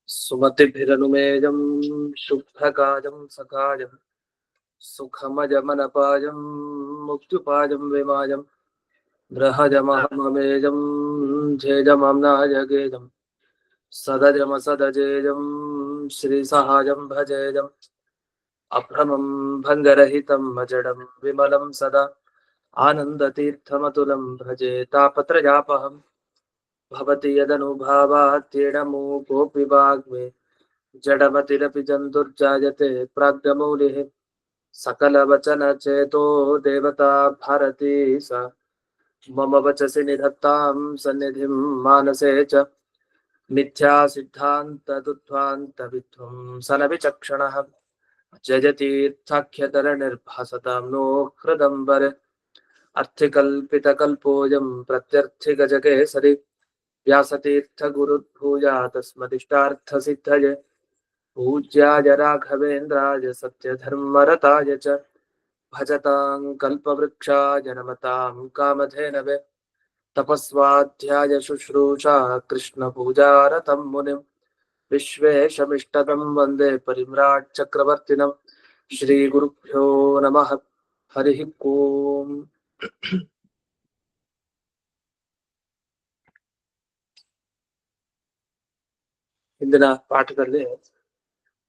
सुमतिभिरनुमेयं शुद्धकाजं सकाजं सुखमजमनपाजं मुक्त्युपाजं विमाजं बृहजमहममेजं झेजमम्नायगेजं सदजमसदजेजं श्रीसहाजं भजेजम् अभ्रमं भङ्गरहितं अजडं विमलं सदा आनन्दतीर्थमतुलं भजे तापत्रयापहं भवति यदनुभावात् मूकोऽपि वाग्मे जडमतिरपि जन्तुर्जायते प्राज्ञमौलिः सकलवचनचेतो देवता भारती सा मम वचसि निधत्तां सन्निधिं मानसे च मिथ्यासिद्धान्तदुध्वान्तविध्वंसनविचक्षणः जयतीर्थाख्यतरनिर्भासतां नो हृदम्बरे अर्थिकल्पितकल्पोऽयं प्रत्यर्थिगजकेसरि व्यासतीर्थगुरुर्भूयातस्मदिष्टार्थसिद्धये पूज्याय राघवेन्द्राय सत्यधर्मरताय च भजतां कल्पवृक्षाय नमतां कामधेनवे तपस्वाध्याय शुश्रूषा कृष्णपूजारतं मुनिं विश्वेशमिष्टदं वन्दे परिम्राट् चक्रवर्तिनं श्रीगुरुभ्यो नमः हरिः ओम् ಇಂದಿನ ಪಾಠದಲ್ಲಿ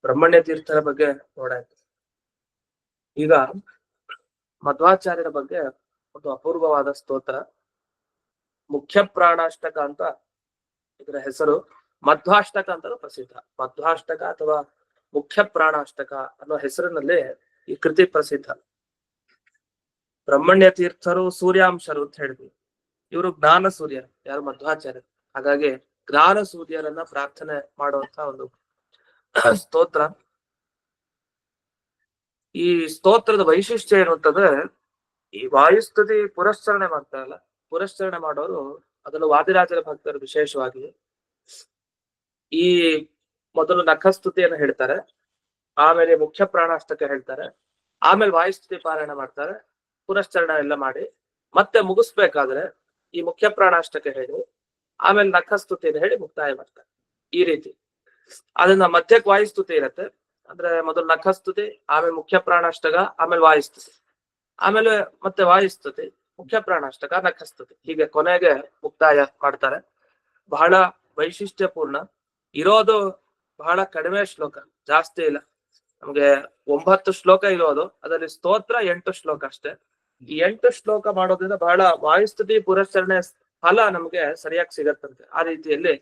ಬ್ರಹ್ಮಣ್ಯ ತೀರ್ಥರ ಬಗ್ಗೆ ನೋಡಾಯ್ತು. ಈಗ ಮಧ್ವಾಚಾರ್ಯರ ಬಗ್ಗೆ ಒಂದು ಅಪೂರ್ವವಾದ ಸ್ತೋತ್ರ ಮುಖ್ಯ ಪ್ರಾಣಾಷ್ಟಕ ಅಂತ ಇದರ ಹೆಸರು. ಮಧ್ವಾಷ್ಟಕ ಅಂತಲೂ ಪ್ರಸಿದ್ಧ. ಮಧ್ವಾಷ್ಟಕ ಅಥವಾ ಮುಖ್ಯ ಪ್ರಾಣಾಷ್ಟಕ ಅನ್ನೋ ಹೆಸರಿನಲ್ಲಿ ಈ ಕೃತಿ ಪ್ರಸಿದ್ಧ. ಬ್ರಹ್ಮಣ್ಯ ತೀರ್ಥರು ಸೂರ್ಯಾಂಶರು ಅಂತ ಹೇಳಿದ್ವಿ. ಇವರು ಜ್ಞಾನ ಸೂರ್ಯರು, ಯಾರು ಮಧ್ವಾಚಾರ್ಯರು. ಹಾಗಾಗಿ ಜ್ಞಾನ ಸೂರ್ಯರನ್ನ ಪ್ರಾರ್ಥನೆ ಮಾಡುವಂತ ಒಂದು ಸ್ತೋತ್ರ. ಈ ಸ್ತೋತ್ರದ ವೈಶಿಷ್ಟ್ಯ ಏನು ಅಂತಂದ್ರೆ, ಈ ವಾಯುಸ್ತುತಿ ಪುರಸ್ಚರಣೆ ಮಾಡ್ತಾರಲ್ಲ, ಪುರಸ್ಚರಣೆ ಮಾಡೋರು ಅದನ್ನು ವಾದಿರಾಜರ ಭಕ್ತರು ವಿಶೇಷವಾಗಿ ಈ ಮೊದಲು ನಖಸ್ತುತಿಯನ್ನು ಹೇಳ್ತಾರೆ, ಆಮೇಲೆ ಮುಖ್ಯ ಪ್ರಾಣಾಷ್ಟಕ ಹೇಳ್ತಾರೆ, ಆಮೇಲೆ ವಾಯುಸ್ತುತಿ ಪಾರಾಯಣ ಮಾಡ್ತಾರೆ, ಪುರಸ್ಚರಣ ಎಲ್ಲ ಮಾಡಿ ಮತ್ತೆ ಮುಗಿಸ್ಬೇಕಾದ್ರೆ ಈ ಮುಖ್ಯ ಪ್ರಾಣಾಷ್ಟಕ ಹೇಳಿ ಆಮೇಲೆ ನಖಸ್ತುತಿಯನ್ನು ಹೇಳಿ ಮುಕ್ತಾಯ ಮಾಡ್ತಾರೆ. ಈ ರೀತಿ ಅದನ್ನ ಮಧ್ಯಕ್ಕೆ ವಾಯುಸ್ತುತಿ ಇರತ್ತೆ. ಅಂದ್ರೆ ಮೊದಲು ನಖಸ್ತುತಿ, ಆಮೇಲೆ ಮುಖ್ಯ ಪ್ರಾಣಾಷ್ಟಕ, ಆಮೇಲೆ ವಾಯುಸ್ತುತಿ, ಆಮೇಲೆ ಮತ್ತೆ ವಾಯುಸ್ತುತಿ, ಮುಖ್ಯ ಪ್ರಾಣಾಷ್ಟಕ, ನಖಸ್ತುತಿ, ಹೀಗೆ ಕೊನೆಗೆ ಮುಕ್ತಾಯ ಮಾಡ್ತಾರೆ. ಬಹಳ ವೈಶಿಷ್ಟ್ಯಪೂರ್ಣ. ಇರೋದು ಬಹಳ ಕಡಿಮೆ ಶ್ಲೋಕ, ಜಾಸ್ತಿ ಇಲ್ಲ. ನಮ್ಗೆ 9 ಶ್ಲೋಕ ಇರೋದು, ಅದರಲ್ಲಿ ಸ್ತೋತ್ರ 8 ಶ್ಲೋಕ ಅಷ್ಟೇ. ಈ 8 ಶ್ಲೋಕ ಮಾಡೋದ್ರಿಂದ ಬಹಳ ವಾಯುಸ್ತುತಿ ಪುರಸ್ಚರಣೆ ಫಲ ನಮ್ಗೆ ಸರಿಯಾಗಿ ಸಿಗತ್ತಂತೆ. ಆ ರೀತಿಯಲ್ಲಿ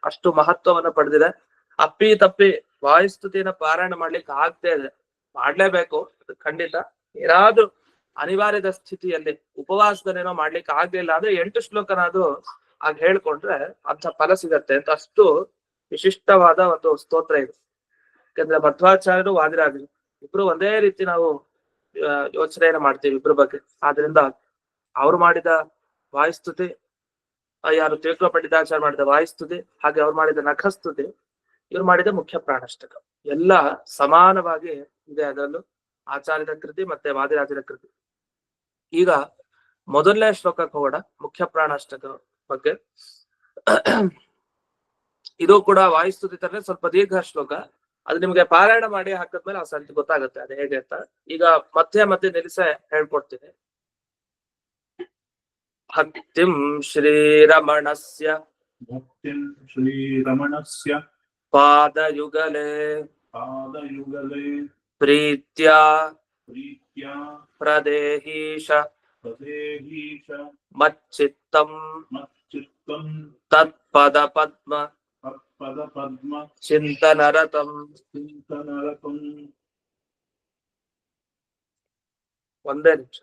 ಅಷ್ಟು ಮಹತ್ವವನ್ನು ಪಡೆದಿದೆ. ಅಪ್ಪಿ ತಪ್ಪಿ ವಾಯುಸ್ತುತಿನ ಪಾರಾಯಣ ಮಾಡ್ಲಿಕ್ಕೆ ಆಗ್ತೇ ಇದೆ, ಮಾಡ್ಲೇಬೇಕು ಖಂಡಿತ. ಏನಾದ್ರೂ ಅನಿವಾರ್ಯದ ಸ್ಥಿತಿಯಲ್ಲಿ ಉಪವಾಸದಲ್ಲೇನೋ ಮಾಡ್ಲಿಕ್ಕೆ ಆಗ್ಲಿಲ್ಲ ಅಂದ್ರೆ 8 ಶ್ಲೋಕನಾದ್ರು ಆಗ ಹೇಳ್ಕೊಂಡ್ರೆ ಅಂಥ ಫಲ ಸಿಗತ್ತೆ ಅಂತ ಅಷ್ಟು ವಿಶಿಷ್ಟವಾದ ಒಂದು ಸ್ತೋತ್ರ ಇದು. ಯಾಕಂದ್ರೆ ಮಧ್ವಾಚಾರ್ಯರು ವಾದಿರಾಜರು ಇಬ್ರು ಒಂದೇ ರೀತಿ ನಾವು ಯೋಚನೆಯನ್ನು ಮಾಡ್ತೀವಿ ಇಬ್ರ ಬಗ್ಗೆ. ಆದ್ರಿಂದ ಅವ್ರು ಮಾಡಿದ ವಾಯುಸ್ತುತಿ, ಯಾರು ತೀರ್ಥ ಪಂಡಿತಾಚಾರ್ಯ ಮಾಡಿದ ವಾಯುಸ್ತುತಿ, ಹಾಗೆ ಅವ್ರು ಮಾಡಿದ ನಖಸ್ತುತಿ, ಇವ್ರು ಮಾಡಿದ ಮುಖ್ಯ ಪ್ರಾಣಾಷ್ಟಕ ಎಲ್ಲ ಸಮಾನವಾಗಿ ಇದೆ. ಅದರಲ್ಲೂ ಆಚಾರ್ಯದ ಕೃತಿ ಮತ್ತೆ ವಾದಿರಾಜರ ಕೃತಿ. ಈಗ ಮೊದಲನೇ ಶ್ಲೋಕಕ್ಕೆ ಹೋಗೋಣ, ಮುಖ್ಯ ಪ್ರಾಣಾಷ್ಟಕ ಬಗ್ಗೆ. ಇದು ಕೂಡ ವಾಯುಸ್ತುತಿ ತರ ಸ್ವಲ್ಪ ದೀರ್ಘ ಶ್ಲೋಕ. ಅದು ನಿಮ್ಗೆ ಪಾರಾಯಣ ಮಾಡಿ ಹಾಕಿದ್ಮೇಲೆ ಆ ಸಂತಿ ಗೊತ್ತಾಗುತ್ತೆ ಅದು ಹೇಗೆ ಅಂತ. ಈಗ ಮಧ್ಯೆ ನಿಲ್ಲಿಸ ಹೇಳ್ಕೊಡ್ತೀನಿ. ಭಕ್ತಿಂ ಶ್ರೀರಮಣಸ್ಯ ಪಾದಯುಗಲೇ ಪ್ರೀತ್ಯಾ ಪ್ರದೇಹೀಶ ಮಚ್ಚಿತ್ತಂ ತತ್ಪದ ಪದ್ಮ ಚಿಂತನರತಂ. ಒಂದೇ ನಿಮಿಷ.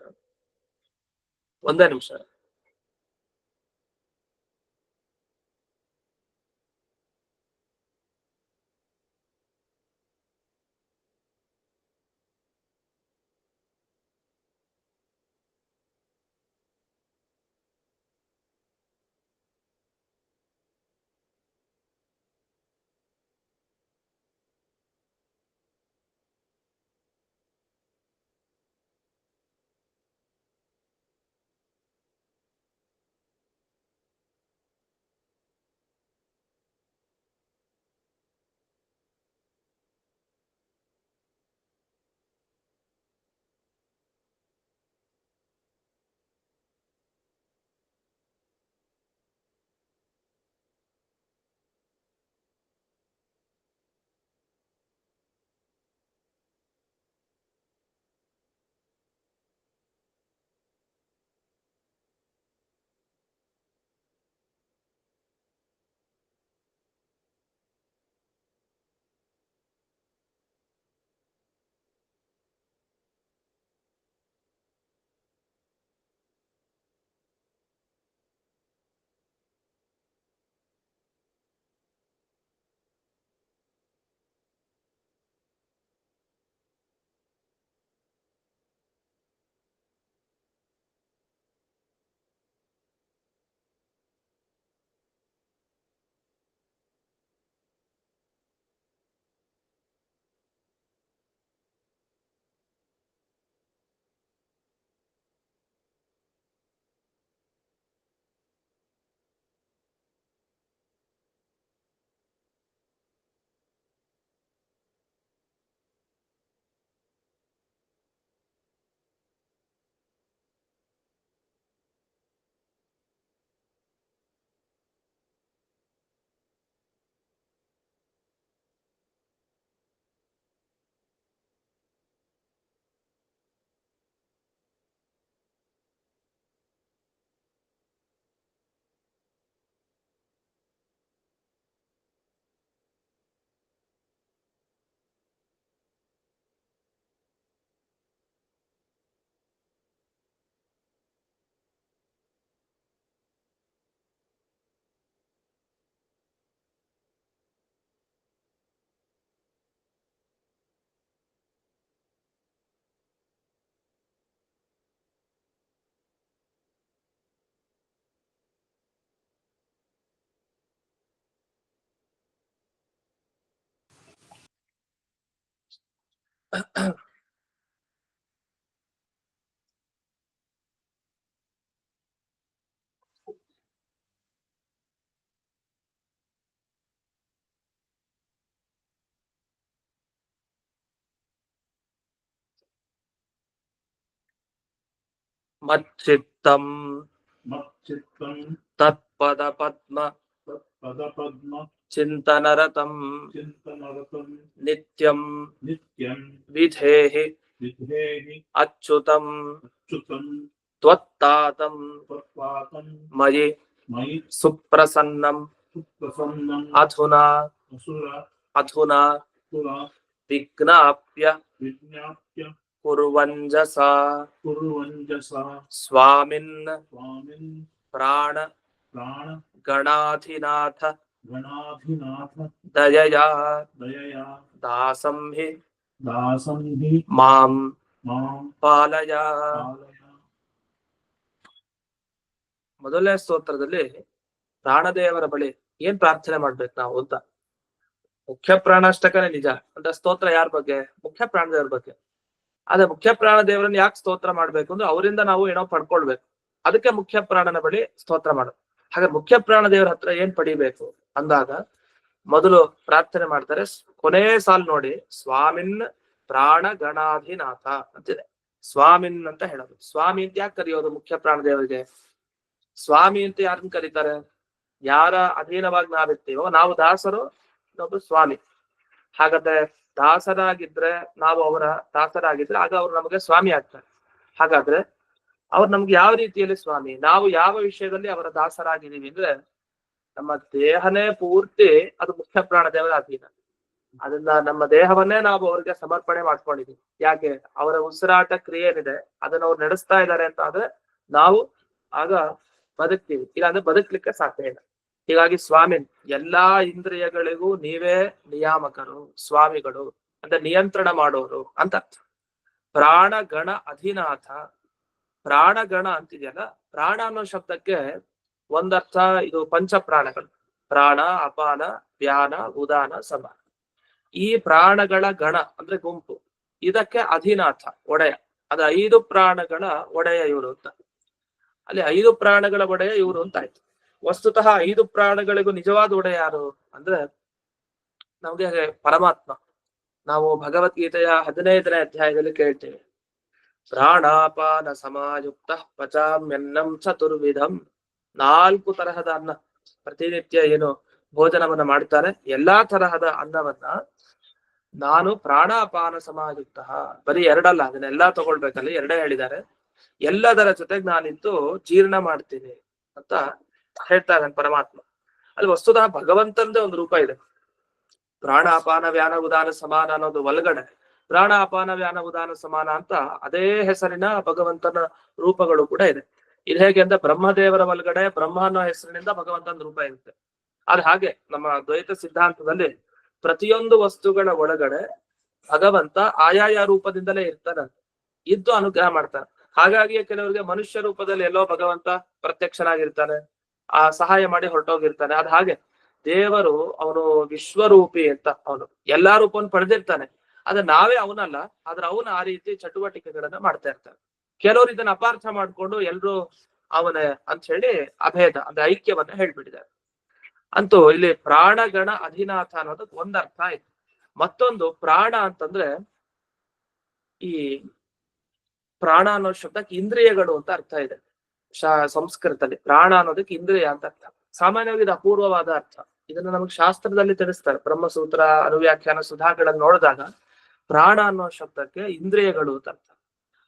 ಮಚ್ಚಿತ್ತಂ ತತ್ಪದ ಪದ್ಮ ಚಿಂತನರತಂ ನಿತ್ಯಂ ವಿಧೇಹಿ ಅಚ್ಯುತಂ ತ್ವತ್ತಾತಂ ಮಯಿ ಸುಪ್ರಸನ್ನಂ ಅಧುನಾ ವಿಜ್ಞಾಪ್ಯ ಕುರ್ವಂಜಸಾ ಸ್ವಾಮಿನ್ ಪ್ರಾಣ ಗಣಾಧಿನಾಥ ದಯಯಾ ದಾಸಂ ಹಿ ಮಾಂ ಪಾಲಯ. ಮೊದಲನೇ ಸ್ತೋತ್ರದಲ್ಲಿ ಪ್ರಾಣದೇವರ ಬಳಿ ಏನ್ ಪ್ರಾರ್ಥನೆ ಮಾಡ್ಬೇಕು ನಾವು ಅಂತ. ಮುಖ್ಯ ಪ್ರಾಣಾಷ್ಟಕನೇ ನಿಜ ಅಂತ ಸ್ತೋತ್ರ ಯಾರ ಬಗ್ಗೆ? ಮುಖ್ಯ ಪ್ರಾಣದೇವರ ಬಗ್ಗೆ. ಅದೇ ಮುಖ್ಯ ಪ್ರಾಣದೇವರನ್ನ ಯಾಕೆ ಸ್ತೋತ್ರ ಮಾಡ್ಬೇಕು ಅಂದ್ರೆ ಅವರಿಂದ ನಾವು ಏನೋ ಪಡ್ಕೊಳ್ಬೇಕು, ಅದಕ್ಕೆ ಮುಖ್ಯ ಪ್ರಾಣನ ಬಳಿ ಸ್ತೋತ್ರ ಮಾಡೋದು. ಹಾಗೆ ಮುಖ್ಯ ಪ್ರಾಣದೇವರ ಹತ್ರ ಏನ್ ಪಡಿಬೇಕು ಅಂದಾಗ ಮೊದಲು ಪ್ರಾರ್ಥನೆ ಮಾಡ್ತಾರೆ. ಕೊನೆ ಸಾಲು ನೋಡಿ, ಸ್ವಾಮಿನ್ ಪ್ರಾಣ ಗಣಾಧಿನಾಥ ಅಂತಿದೆ. ಸ್ವಾಮಿನ್ ಅಂತ ಹೇಳೋದು. ಸ್ವಾಮಿ ಅಂತ ಯಾಕೆ ಕರೆಯೋದು ಮುಖ್ಯ ಪ್ರಾಣದೇವರಿಗೆ? ಸ್ವಾಮಿ ಅಂತ ಯಾರನ್ನ ಕರೀತಾರೆ? ಯಾರ ಅಧೀನವಾಗಿ ನಾವಿರ್ತೀವೋ, ನಾವು ದಾಸರು, ಇನ್ನೊಬ್ರು ಸ್ವಾಮಿ. ಹಾಗಾದ್ರೆ ದಾಸರಾಗಿದ್ರೆ, ನಾವು ಅವರ ದಾಸರಾಗಿದ್ರೆ ಆಗ ಅವ್ರು ನಮಗೆ ಸ್ವಾಮಿ ಆಗ್ತಾರೆ. ಹಾಗಾದ್ರೆ ಅವ್ರು ನಮ್ಗೆ ಯಾವ ರೀತಿಯಲ್ಲಿ ಸ್ವಾಮಿ? ನಾವು ಯಾವ ವಿಷಯದಲ್ಲಿ ಅವರ ದಾಸರಾಗಿದ್ದೀವಿ ಅಂದ್ರೆ, ನಮ್ಮ ದೇಹನೇ ಪೂರ್ತಿ ಅದು ಮುಖ್ಯ ಪ್ರಾಣದೇವರ ಅಧೀನ. ಅದನ್ನ ನಮ್ಮ ದೇಹವನ್ನೇ ನಾವು ಅವ್ರಿಗೆ ಸಮರ್ಪಣೆ ಮಾಡ್ಕೊಂಡಿದೀವಿ. ಯಾಕೆ? ಅವರ ಉಸಿರಾಟ ಕ್ರಿಯೆ ಏನಿದೆ ಅದನ್ನ ಅವ್ರು ನಡೆಸ್ತಾ ಇದ್ದಾರೆ ಅಂತ ಆದ್ರೆ ನಾವು ಆಗ ಬದುಕ್ತೀವಿ, ಇಲ್ಲಾಂದ್ರೆ ಬದುಕ್ಲಿಕ್ಕೆ ಸಾಧ್ಯ ಇಲ್ಲ. ಹೀಗಾಗಿ ಸ್ವಾಮಿ, ಎಲ್ಲಾ ಇಂದ್ರಿಯಗಳಿಗೂ ನೀವೇ ನಿಯಾಮಕರು, ಸ್ವಾಮಿಗಳು ಅಂದ್ರೆ ನಿಯಂತ್ರಣ ಮಾಡೋರು ಅಂತ ಅರ್ಥ. ಪ್ರಾಣಗಣ ಅಧಿನಾಥ. ಪ್ರಾಣಗಣ ಅಂತಿದೆಯಲ್ಲ, ಪ್ರಾಣ ಅನ್ನೋ ಶಬ್ದಕ್ಕೆ ಒಂದರ್ಥ ಇದು ಪಂಚ ಪ್ರಾಣಗಳು: ಪ್ರಾಣ, ಅಪಾನ, ವ್ಯಾನ, ಉದಾನ, ಸಮಾನ. ಈ ಪ್ರಾಣಗಳ ಗಣ ಅಂದ್ರೆ ಗುಂಪು, ಇದಕ್ಕೆ ಅಧಿನಾಥ, ಒಡೆಯ. ಅದು 5 ಪ್ರಾಣಗಳ ಒಡೆಯ ಇವರು ಅಂತ. ಅಲ್ಲಿ 5 ಪ್ರಾಣಗಳ ಒಡೆಯ ಇವರು ಅಂತ ಆಯ್ತು. ವಸ್ತುತಃ 5 ಪ್ರಾಣಗಳಿಗೂ ನಿಜವಾದ ಒಡೆಯ ಯಾರು ಅಂದ್ರೆ ನಮ್ಗೆ ಪರಮಾತ್ಮ. ನಾವು ಭಗವದ್ಗೀತೆಯ 15ನೇ ಅಧ್ಯಾಯದಲ್ಲಿ ಕೇಳ್ತೇವೆ, ಪ್ರಾಣಾಪಾನ ಸಮಾಯುಕ್ತ ಪಚಾಮ್ಯನ್ನಂ ಚತುರ್ವಿಧಂ. 4 ತರಹದ ಅನ್ನ ಪ್ರತಿನಿತ್ಯ ಏನು ಭೋಜನವನ್ನ ಮಾಡ್ತಾರೆ, ಎಲ್ಲಾ ತರಹದ ಅನ್ನವನ್ನ ನಾನು ಪ್ರಾಣಾಪಾನ ಸಮಾಯುಕ್ತ, ಬರೀ 2 ಅಲ್ಲ, ಅದನ್ನೆಲ್ಲಾ ತಗೊಳ್ಬೇಕಲ್ಲ, 2 ಹೇಳಿದ್ದಾರೆ. ಎಲ್ಲದರ ಜೊತೆಗೆ ನಾನಿದ್ದು ಜೀರ್ಣ ಮಾಡ್ತೀನಿ ಅಂತ ಹೇಳ್ತಾರೆ ಪರಮಾತ್ಮ. ಅಲ್ಲಿ ವಸ್ತುತಃ ಭಗವಂತಂದೇ ಒಂದು ರೂಪ ಇದೆ. ಪ್ರಾಣಾಪಾನ ವ್ಯಾನ ಉದಾನ ಸಮಾನ ಅನ್ನೋದು ಒಳಗಡೆ ಪ್ರಾಣಾಪಾನ ವ್ಯಾನ ಉದಾನ ಸಮಾನ ಅಂತ ಅದೇ ಹೆಸರಿನ ಭಗವಂತನ ರೂಪಗಳು ಕೂಡ ಇದೆ. ಇದು ಹೇಗೆ ಅಂದ್ರೆ ಬ್ರಹ್ಮದೇವರ ಒಳಗಡೆ ಬ್ರಹ್ಮ ಅನ್ನೋ ಹೆಸರಿನಿಂದ ಭಗವಂತನ ರೂಪ ಇರುತ್ತೆ. ಅದು ಹಾಗೆ ನಮ್ಮ ದ್ವೈತ ಸಿದ್ಧಾಂತದಲ್ಲಿ ಪ್ರತಿಯೊಂದು ವಸ್ತುಗಳ ಒಳಗಡೆ ಭಗವಂತ ಆಯಾಯ ರೂಪದಿಂದಲೇ ಇರ್ತಾನೆ, ಇದ್ದು ಅನುಗ್ರಹ ಮಾಡ್ತಾನೆ. ಹಾಗಾಗಿಯೇ ಕೆಲವರಿಗೆ ಮನುಷ್ಯ ರೂಪದಲ್ಲಿ ಎಲ್ಲೋ ಭಗವಂತ ಪ್ರತ್ಯಕ್ಷನಾಗಿರ್ತಾನೆ, ಆ ಸಹಾಯ ಮಾಡಿ ಹೊರಟೋಗಿರ್ತಾನೆ. ಅದ್ ಹಾಗೆ ದೇವರು ಅವನು ವಿಶ್ವರೂಪಿ ಅಂತ, ಅವನು ಎಲ್ಲಾ ರೂಪವನ್ನು ಪಡೆದಿರ್ತಾನೆ. ಆದ್ರೆ ನಾವೇ ಅವನಲ್ಲ, ಆದ್ರೆ ಅವನು ಆ ರೀತಿ ಚಟುವಟಿಕೆಗಳನ್ನ ಮಾಡ್ತಾ ಇರ್ತಾನೆ. ಕೆಲವರು ಇದನ್ನ ಅಪಾರ್ಥ ಮಾಡ್ಕೊಂಡು ಎಲ್ರು ಅವನೇ ಅಂತ ಹೇಳಿ ಅಭೇದ ಅಂದ್ರೆ ಐಕ್ಯವನ್ನ ಹೇಳ್ಬಿಟ್ಟಿದ್ದಾರೆ. ಅಂತೂ ಇಲ್ಲಿ ಪ್ರಾಣಗಣ ಅಧಿನಾಥ ಅನ್ನೋದಕ್ಕೆ ಒಂದ್ ಅರ್ಥ ಆಯ್ತು. ಮತ್ತೊಂದು ಪ್ರಾಣ ಅಂತಂದ್ರೆ, ಈ ಪ್ರಾಣ ಅನ್ನೋ ಶಬ್ದಕ್ಕೆ ಇಂದ್ರಿಯಗಳು ಅಂತ ಅರ್ಥ ಇದೆ ಸಂಸ್ಕೃತದಲ್ಲಿ. ಪ್ರಾಣ ಅನ್ನೋದಕ್ಕೆ ಇಂದ್ರಿಯ ಅಂತ ಅರ್ಥ. ಸಾಮಾನ್ಯವಾಗಿ ಇದು ಅಪೂರ್ವವಾದ ಅರ್ಥ. ಇದನ್ನ ನಮಗೆ ಶಾಸ್ತ್ರದಲ್ಲಿ ತಿಳಿಸ್ತಾರೆ. ಬ್ರಹ್ಮಸೂತ್ರ, ಅನುವ್ಯಾಖ್ಯಾನ, ಸುಧಾಗಳನ್ನು ನೋಡಿದಾಗ ಪ್ರಾಣ ಅನ್ನೋ ಶಬ್ದಕ್ಕೆ ಇಂದ್ರಿಯಗಳು ಅಂತ ಅರ್ಥ.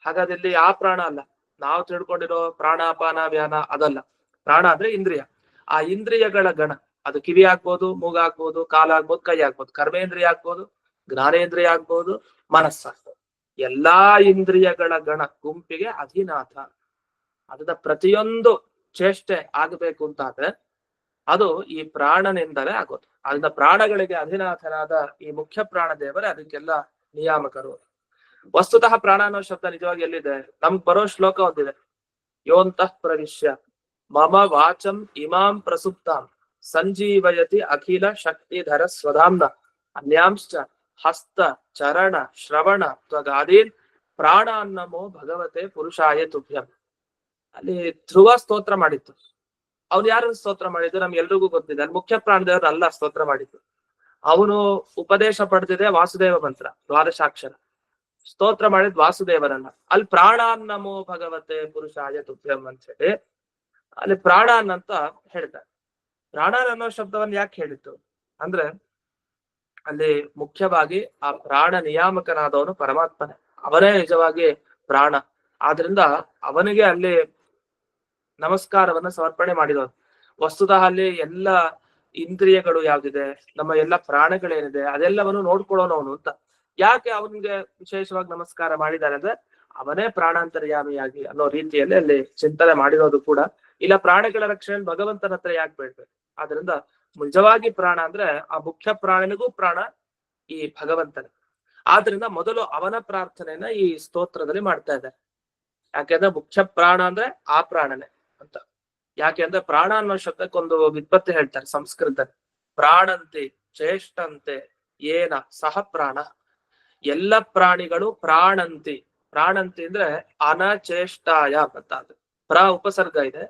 ಹಾಗಾದ್ರೆ ಇಲ್ಲಿ ಆ ಪ್ರಾಣ ಅಲ್ಲ, ನಾವು ತಿಳ್ಕೊಂಡಿರೋ ಪ್ರಾಣಾಪಾನ ವ್ಯಾನ ಅದಲ್ಲ. ಪ್ರಾಣ ಅಂದ್ರೆ ಇಂದ್ರಿಯ. ಆ ಇಂದ್ರಿಯಗಳ ಗಣ, ಅದು ಕಿವಿ ಆಗ್ಬೋದು, ಮೂಗಾಗ್ಬೋದು, ಕಾಲಾಗ್ಬೋದು, ಕೈ ಆಗ್ಬೋದು, ಕರ್ಮೇಂದ್ರಿಯ ಆಗ್ಬೋದು, ಜ್ಞಾನೇಂದ್ರಿಯ ಆಗ್ಬೋದು, ಮನಸ್ಸಾಗ್ಬೋದು. ಎಲ್ಲಾ ಇಂದ್ರಿಯಗಳ ಗಣ ಗುಂಪಿಗೆ ಅಧಿನಾಥ. ಅದರ ಪ್ರತಿಯೊಂದು ಚೇಷ್ಟೆ ಆಗಬೇಕು ಅಂತಾದ್ರೆ ಅದು ಈ ಪ್ರಾಣನಿಂದಲೇ ಆಗೋದು. ಅದರಿಂದ ಪ್ರಾಣಗಳಿಗೆ ಅಧಿನಾಥನಾದ ಈ ಮುಖ್ಯ ಪ್ರಾಣ ದೇವರೇ ಅದಕ್ಕೆಲ್ಲ ನಿಯಾಮಕರು. ವಸ್ತುತಃ ಪ್ರಾಣ ಅನ್ನೋ ಶಬ್ದ ನಿಜವಾಗಿ ಎಲ್ಲಿದೆ? ನಮ್ಗೆ ಬರೋ ಶ್ಲೋಕ ಒಂದಿದೆ, ಯೋಂತಃ ಪ್ರವಿಶ್ಯ ಮಮ ವಾಚಂ ಇಮಾಂ ಪ್ರಸುಪ್ತಾಂ ಸಂಜೀವಯತಿ ಅಖಿಲ ಶಕ್ತಿಧರ ಸ್ವಧಾಮ್ನ ಅನ್ಯಾಂಶ್ಚ ಹಸ್ತ ಚರಣ ಶ್ರವಣ ತ್ವಗಾದೀನ್ ಪ್ರಾಣಾನ್ನಮೋ ಭಗವತೆ ಪುರುಷಾಯ ತುಭ್ಯಂ. ಅಲ್ಲಿ ಧ್ರುವ ಸ್ತೋತ್ರ ಮಾಡಿತ್ತು. ಅವ್ನು ಯಾರನ್ನು ಸ್ತೋತ್ರ ಮಾಡಿದ್ದು ನಮ್ಗೆಲ್ರಿಗೂ ಗೊತ್ತಿದೆ. ಅಲ್ಲಿ ಮುಖ್ಯ ಪ್ರಾಣದೇವರು ಅಲ್ಲ ಸ್ತೋತ್ರ ಮಾಡಿದ್ದು. ಅವನು ಉಪದೇಶ ಪಡೆದಿದೆ ವಾಸುದೇವ ಮಂತ್ರ, ದ್ವಾದಶಾಕ್ಷರ. ಸ್ತೋತ್ರ ಮಾಡಿದ್ ವಾಸುದೇವರನ್ನ. ಅಲ್ಲಿ ಪ್ರಾಣಾನ್ನಮೋ ಭಗವತೆ ಪುರುಷಾಯ ತುಭ್ಯಂ ಅಂತ ಹೇಳಿ ಅಲ್ಲಿ ಪ್ರಾಣಾನ್ ಅಂತ ಹೇಳ್ತಾರೆ. ಪ್ರಾಣಾನ್ ಅನ್ನೋ ಶಬ್ದವನ್ನ ಯಾಕೆ ಹೇಳಿತ್ತು ಅಂದ್ರೆ, ಅಲ್ಲಿ ಮುಖ್ಯವಾಗಿ ಆ ಪ್ರಾಣ ನಿಯಾಮಕನಾದವನು ಪರಮಾತ್ಮನೇ, ಅವನೇ ನಿಜವಾಗಿ ಪ್ರಾಣ. ಆದ್ರಿಂದ ಅವನಿಗೆ ಅಲ್ಲಿ ನಮಸ್ಕಾರವನ್ನ ಸಮರ್ಪಣೆ ಮಾಡಿದವನು. ವಸ್ತುತಃ ಅಲ್ಲಿ ಎಲ್ಲ ಇಂದ್ರಿಯಗಳು ಯಾವ್ದಿದೆ, ನಮ್ಮ ಎಲ್ಲ ಪ್ರಾಣಗಳೇನಿದೆ ಅದೆಲ್ಲವನ್ನು ನೋಡ್ಕೊಳ್ಳೋನವನು ಅಂತ. ಯಾಕೆ ಅವನಿಗೆ ವಿಶೇಷವಾಗಿ ನಮಸ್ಕಾರ ಮಾಡಿದ್ದಾರೆ ಅಂದ್ರೆ, ಅವನೇ ಪ್ರಾಣಾಂತರ್ಯಾಮಿಯಾಗಿ ಅನ್ನೋ ರೀತಿಯಲ್ಲಿ ಅಲ್ಲಿ ಚಿಂತನೆ ಮಾಡಿರೋದು ಕೂಡ. ಇಲ್ಲ ಪ್ರಾಣಿಗಳ ರಕ್ಷಣೆ ಭಗವಂತನ ಹತ್ರ ಯಾಕೆ ಬೇಡ್ಬೇಕು. ಆದ್ರಿಂದ ನಿಜವಾಗಿ ಪ್ರಾಣ ಅಂದ್ರೆ ಆ ಮುಖ್ಯ ಪ್ರಾಣನಿಗೂ ಪ್ರಾಣ ಈ ಭಗವಂತನೇ. ಆದ್ರಿಂದ ಮೊದಲು ಅವನ ಪ್ರಾರ್ಥನೆಯನ್ನ ಈ ಸ್ತೋತ್ರದಲ್ಲಿ ಮಾಡ್ತಾ ಇದ್ದಾರೆ. ಯಾಕೆಂದ್ರೆ ಮುಖ್ಯ ಪ್ರಾಣ ಅಂದ್ರೆ ಆ ಪ್ರಾಣನೇ ಅಂತ. ಯಾಕೆಂದ್ರೆ ಪ್ರಾಣ ಅನ್ನೋ ಶಬ್ದಕ್ಕೊಂದು ವ್ಯುತ್ಪತ್ತಿ ಹೇಳ್ತಾರೆ ಸಂಸ್ಕೃತದಲ್ಲಿ. ಪ್ರಾಣಂತೆ ಚೇಷ್ಟಂತೆ ಏನ ಸಹ ಪ್ರಾಣ. ಎಲ್ಲ ಪ್ರಾಣಿಗಳು ಪ್ರಾಣಂತಿ. ಪ್ರಾಣಂತಿ ಅಂದ್ರೆ ಅನಚೇಷ್ಟಾಯ ಅಂತ. ಅದು ಪ್ರ ಉಪಸರ್ಗ ಇದೆ,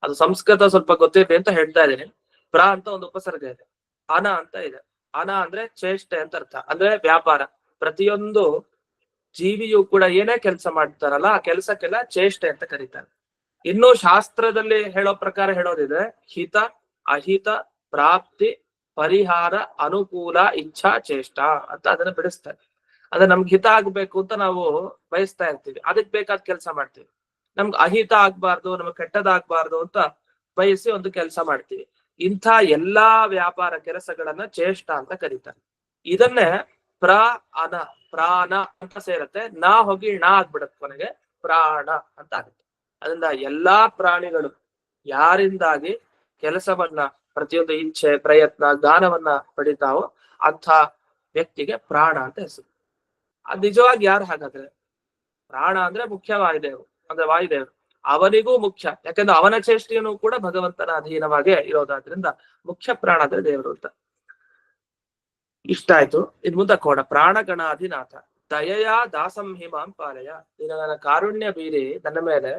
ಅದು ಸಂಸ್ಕೃತ ಸ್ವಲ್ಪ ಗೊತ್ತಿದೆ ಅಂತ ಹೇಳ್ತಾ ಇದ್ದೀನಿ. ಪ್ರ ಅಂತ ಒಂದು ಉಪಸರ್ಗ ಇದೆ, ಅನ ಅಂತ ಇದೆ. ಅನ ಅಂದ್ರೆ ಚೇಷ್ಟೆ ಅಂತ ಅರ್ಥ, ಅಂದ್ರೆ ವ್ಯಾಪಾರ. ಪ್ರತಿಯೊಂದು ಜೀವಿಯು ಕೂಡ ಏನೇ ಕೆಲಸ ಮಾಡ್ತಾರಲ್ಲ ಆ ಕೆಲಸಕ್ಕೆಲ್ಲ ಚೇಷ್ಟೆ ಅಂತ ಕರೀತಾರೆ. ಇನ್ನು ಶಾಸ್ತ್ರದಲ್ಲಿ ಹೇಳೋ ಪ್ರಕಾರ ಹೇಳೋದಿದೆ, ಹಿತ ಅಹಿತ ಪ್ರಾಪ್ತಿ ಪರಿಹಾರ ಅನುಕೂಲ ಇಚ್ಛಾ ಚೇಷ್ಟ ಅಂತ ಅದನ್ನ ಬಿಡಿಸ್ತಾರೆ. ಅಂದ್ರೆ ನಮ್ಗೆ ಹಿತ ಆಗ್ಬೇಕು ಅಂತ ನಾವು ಬಯಸ್ತಾ ಇರ್ತೀವಿ, ಅದಕ್ ಬೇಕಾದ ಕೆಲಸ ಮಾಡ್ತೀವಿ. ನಮ್ಗೆ ಅಹಿತ ಆಗ್ಬಾರ್ದು, ನಮ್ಗೆ ಕೆಟ್ಟದಾಗ್ಬಾರ್ದು ಅಂತ ಬಯಸಿ ಒಂದು ಕೆಲಸ ಮಾಡ್ತೀವಿ. ಇಂಥ ಎಲ್ಲಾ ವ್ಯಾಪಾರ ಕೆಲಸಗಳನ್ನ ಚೇಷ್ಟ ಅಂತ ಕರೀತಾರೆ. ಇದನ್ನೇ ಅನ ಪ್ರಾಣ ಅಂತ ಸೇರತ್ತೆ, ನಾ ಹೋಗಿ ಣ ಆಗ್ಬಿಡತ್ತೆ, ಕೊನೆಗೆ ಪ್ರಾಣ ಅಂತ ಆಗುತ್ತೆ. ಅದರಿಂದ ಎಲ್ಲಾ ಪ್ರಾಣಿಗಳು ಯಾರಿಂದಾಗಿ ಕೆಲಸವನ್ನ, ಪ್ರತಿಯೊಂದು ಇಚ್ಛೆ ಪ್ರಯತ್ನ ಜ್ಞಾನವನ್ನ ಪಡಿತಾವೋ ಅಂಥ ವ್ಯಕ್ತಿಗೆ ಪ್ರಾಣ ಅಂತ ಹೆಸರು. ಅದ್ ನಿಜವಾಗಿ ಯಾರು ಹಾಗಾದ್ರೆ? ಪ್ರಾಣ ಅಂದ್ರೆ ಮುಖ್ಯ ವಾಯುದೇವರು, ಅಂದ್ರೆ ವಾಯುದೇವರು. ಅವನಿಗೂ ಮುಖ್ಯ, ಯಾಕಂದ್ರೆ ಅವನ ಚೇಷ್ಟೆಯನ್ನು ಕೂಡ ಭಗವಂತನ ಅಧೀನವಾಗಿ ಇರೋದಾದ್ರಿಂದ ಮುಖ್ಯ ಪ್ರಾಣ ಅಂದ್ರೆ ದೇವರು ಅಂತ. ಇಷ್ಟ ಆಯ್ತು. ಇನ್ ಮುಂದೆ ಕೋಣ ಪ್ರಾಣಗಣಾಧಿನಾಥ ದಯೆಯ ದಾಸಂಹಿಮಾಂ ಪಾಲಯ. ನೀನು ನನ್ನ ಕಾರುಣ್ಯ ಬೀರಿ ನನ್ನ ಮೇಲೆ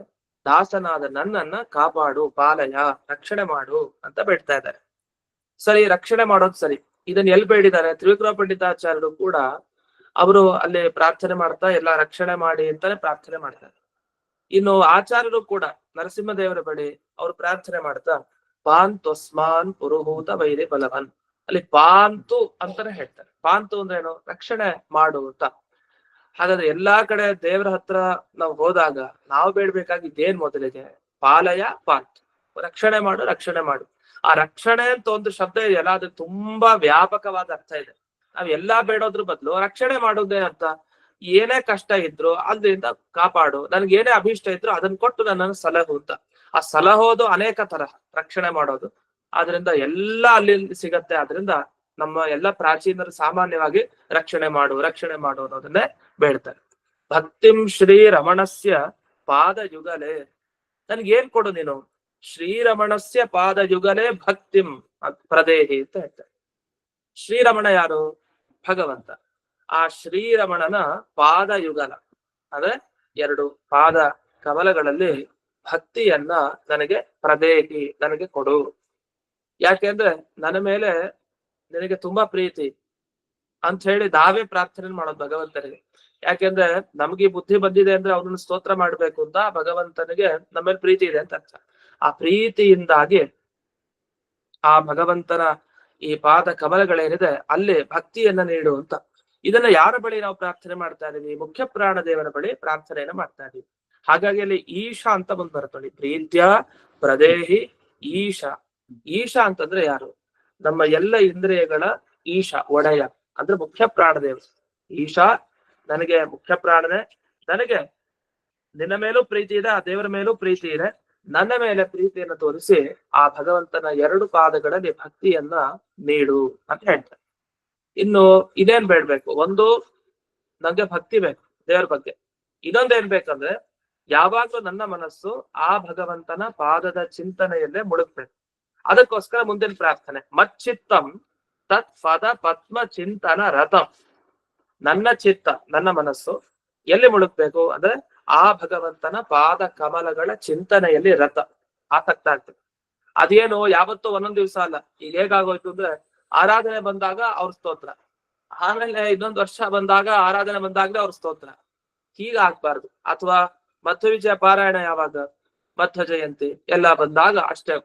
ದಾಸನಾದ ನನ್ನನ್ನ ಕಾಪಾಡು, ಪಾಲಯ ರಕ್ಷಣೆ ಮಾಡು ಅಂತ ಬೇಡ್ತಾ ಇದ್ದಾರೆ. ಸರಿ, ರಕ್ಷಣೆ ಮಾಡೋದು ಸರಿ. ಇದನ್ನ ಎಲ್ಲಿ ಬೇಡಿದ್ದಾರೆ? ತ್ರಿವಿಕ್ರಮ ಪಂಡಿತಾಚಾರ್ಯರು ಕೂಡ ಅವರು ಅಲ್ಲಿ ಪ್ರಾರ್ಥನೆ ಮಾಡ್ತಾ ಎಲ್ಲ ರಕ್ಷಣೆ ಮಾಡಿ ಅಂತಾನೆ ಪ್ರಾರ್ಥನೆ ಮಾಡ್ತಾರೆ. ಇನ್ನು ಆಚಾರ್ಯರು ಕೂಡ ನರಸಿಂಹದೇವರ ಬಳಿ ಅವರು ಪ್ರಾರ್ಥನೆ ಮಾಡ್ತಾ ಪಾಂತೋಸ್ಮಾನ್ ಪುರುಹೂತ ವೈರಿ ಬಲವನ್, ಅಲ್ಲಿ ಪಾಂತು ಅಂತಾನೆ ಹೇಳ್ತಾರೆ. ಪಾಂತು ಅಂದ್ರೆ ಏನು? ರಕ್ಷಣೆ ಮಾಡು ಅಂತ. ಹಾಗಾದ್ರೆ ಎಲ್ಲಾ ಕಡೆ ದೇವರ ಹತ್ರ ನಾವು ಹೋದಾಗ ನಾವು ಬೇಡ್ಬೇಕಾಗಿದ್ದೇನ್ ಮೊದಲಿಗೆ? ಪಾಲಯ ಪಾಂತು, ರಕ್ಷಣೆ ಮಾಡು ರಕ್ಷಣೆ ಮಾಡು. ಆ ರಕ್ಷಣೆ ಅಂತ ಒಂದು ಶಬ್ದ ಇದೆಯಲ್ಲ, ಅದು ತುಂಬಾ ವ್ಯಾಪಕವಾದ ಅರ್ಥ ಇದೆ. ನಾವ್ ಎಲ್ಲಾ ಬೇಡೋದ್ರ ಬದಲು ರಕ್ಷಣೆ ಮಾಡೋದೇ ಅಂತ. ಏನೇ ಕಷ್ಟ ಇದ್ರು ಅದ್ರಿಂದ ಕಾಪಾಡು, ನನ್ಗೆ ಏನೇ ಅಭಿಷ್ಟ ಇದ್ರು ಅದನ್ನ ಕೊಟ್ಟು ನನ್ನನ್ನು ಸಲಹು ಅಂತ. ಆ ಸಲಹೋದು ಅನೇಕ ತರಹ ರಕ್ಷಣೆ ಮಾಡೋದು. ಆದ್ರಿಂದ ಎಲ್ಲ ಅಲ್ಲಿ ಸಿಗತ್ತೆ. ಆದ್ರಿಂದ ನಮ್ಮ ಎಲ್ಲ ಪ್ರಾಚೀನರು ಸಾಮಾನ್ಯವಾಗಿ ರಕ್ಷಣೆ ಮಾಡು ರಕ್ಷಣೆ ಮಾಡು ಅನ್ನೋದನ್ನೇ ಬೇಡ್ತಾರೆ. ಭಕ್ತಿಂ ಶ್ರೀ ರಮಣಸ್ಯ ಪಾದ ಯುಗಲೇ, ನನ್ಗೇನ್ ಕೊಡು ನೀನು? ಶ್ರೀರಮಣಸ್ಯ ಪಾದ ಯುಗಲೇ ಭಕ್ತಿಂ ಪ್ರದೇಹಿ ಅಂತ ಹೇಳ್ತಾರೆ. ಶ್ರೀರಮಣ ಯಾರು? ಭಗವಂತ. ಆ ಶ್ರೀರಮಣನ ಪಾದ ಯುಗಲ ಅಂದ್ರೆ ಎರಡು ಪಾದ ಕಮಲಗಳಲ್ಲಿ ಭಕ್ತಿಯನ್ನ ನನಗೆ ಪ್ರದೇಹಿ, ನನಗೆ ಕೊಡು. ಯಾಕೆಂದ್ರೆ ನನ್ನ ಮೇಲೆ ನಿನಗೆ ತುಂಬಾ ಪ್ರೀತಿ ಅಂತ ಹೇಳಿ ನಾವೇ ಪ್ರಾರ್ಥನೆ ಮಾಡೋದು ಭಗವಂತನಿಗೆ. ಯಾಕೆಂದ್ರೆ ನಮ್ಗೆ ಬುದ್ಧಿ ಬಂದಿದೆ ಅಂದ್ರೆ ಅವನನ್ನು ಸ್ತೋತ್ರ ಮಾಡ್ಬೇಕು ಅಂತ ಭಗವಂತನಿಗೆ ನಮ್ಮೇಲೆ ಪ್ರೀತಿ ಇದೆ ಅಂತ ಅರ್ಥ. ಆ ಪ್ರೀತಿಯಿಂದಾಗಿ ಆ ಭಗವಂತನ ಈ ಪಾದ ಕಮಲಗಳೇನಿದೆ ಅಲ್ಲಿ ಭಕ್ತಿಯನ್ನ ನೀಡು ಅಂತ. ಇದನ್ನ ಯಾರ ಬಳಿ ನಾವು ಪ್ರಾರ್ಥನೆ ಮಾಡ್ತಾ ಇದೀವಿ? ಮುಖ್ಯ ಪ್ರಾಣ ದೇವರ ಬಳಿ ಪ್ರಾರ್ಥನೆಯನ್ನ ಮಾಡ್ತಾ ಇದೀವಿ. ಹಾಗಾಗಿ ಅಲ್ಲಿ ಈಶಾ ಅಂತ ಬಂದ್ ಬರ್ತೊಳಿ. ಪ್ರೀತ್ಯ ಪ್ರದೇಹಿ ಈಶಾ. ಈಶಾ ಅಂತಂದ್ರೆ ಯಾರು? ನಮ್ಮ ಎಲ್ಲ ಇಂದ್ರಿಯಗಳ ಈಶಾ, ಒಡೆಯ ಅಂದ್ರೆ ಮುಖ್ಯ ಪ್ರಾಣದೇವ. ಈಶಾ ನನಗೆ ಮುಖ್ಯ ಪ್ರಾಣನೇ, ನನಗೆ ನಿನ್ನ ಮೇಲೂ ಪ್ರೀತಿ ಇದೆ, ಆ ದೇವರ ಮೇಲೂ ಪ್ರೀತಿ ಇದೆ. ನನ್ನ ಮೇಲೆ ಪ್ರೀತಿಯನ್ನು ತೋರಿಸಿ ಆ ಭಗವಂತನ ಎರಡು ಪಾದಗಳಲ್ಲಿ ಭಕ್ತಿಯನ್ನ ನೀಡು ಅಂತ ಹೇಳ್ತಾರೆ. ಇನ್ನು ಇದೇನ್ ಬೇಡ್ಬೇಕು? ಒಂದು, ನಂಗೆ ಭಕ್ತಿ ಬೇಕು ದೇವರ ಬಗ್ಗೆ. ಇನ್ನೊಂದೇನ್ ಬೇಕಂದ್ರೆ ಯಾವಾಗ್ಲೂ ನನ್ನ ಮನಸ್ಸು ಆ ಭಗವಂತನ ಪಾದದ ಚಿಂತನೆಯಲ್ಲೇ ಮುಳುಗ್ಬೇಕು. ಅದಕ್ಕೋಸ್ಕರ ಮುಂದಿನ ಪ್ರಾರ್ಥನೆ ಮಚ್ಚಿತ್ತಂ ತತ್ ಪದ ಪದ್ಮ ಚಿಂತನ ರಥಂ. ನನ್ನ ಚಿತ್ತ, ನನ್ನ ಮನಸ್ಸು ಎಲ್ಲಿ ಮುಳುಗ್ಬೇಕು ಅಂದ್ರೆ ಆ ಭಗವಂತನ ಪಾದ ಕಮಲಗಳ ಚಿಂತನೆಯಲ್ಲಿ ಆಸಕ್ತ ಆಗ್ತದೆ. ಅದೇನು ಯಾವತ್ತೂ ಒಂದೊಂದ್ ದಿವ್ಸ ಅಲ್ಲ. ಈಗ ಹೇಗಾಗೋಯ್ತು ಅಂದ್ರೆ ಆರಾಧನೆ ಬಂದಾಗ ಅವ್ರ ಸ್ತೋತ್ರ, ಆಮೇಲೆ ಇನ್ನೊಂದು ವರ್ಷ ಬಂದಾಗ ಆರಾಧನೆ ಬಂದಾಗ್ಲೇ ಅವ್ರ ಸ್ತೋತ್ರ, ಹೀಗಾಗ್ಬಾರ್ದು. ಅಥವಾ ಮಧ್ವ ವಿಜಯ ಪಾರಾಯಣ ಯಾವಾಗ, ಮಧ್ವ ಜಯಂತಿ ಎಲ್ಲ ಬಂದಾಗ ಅಷ್ಟೇ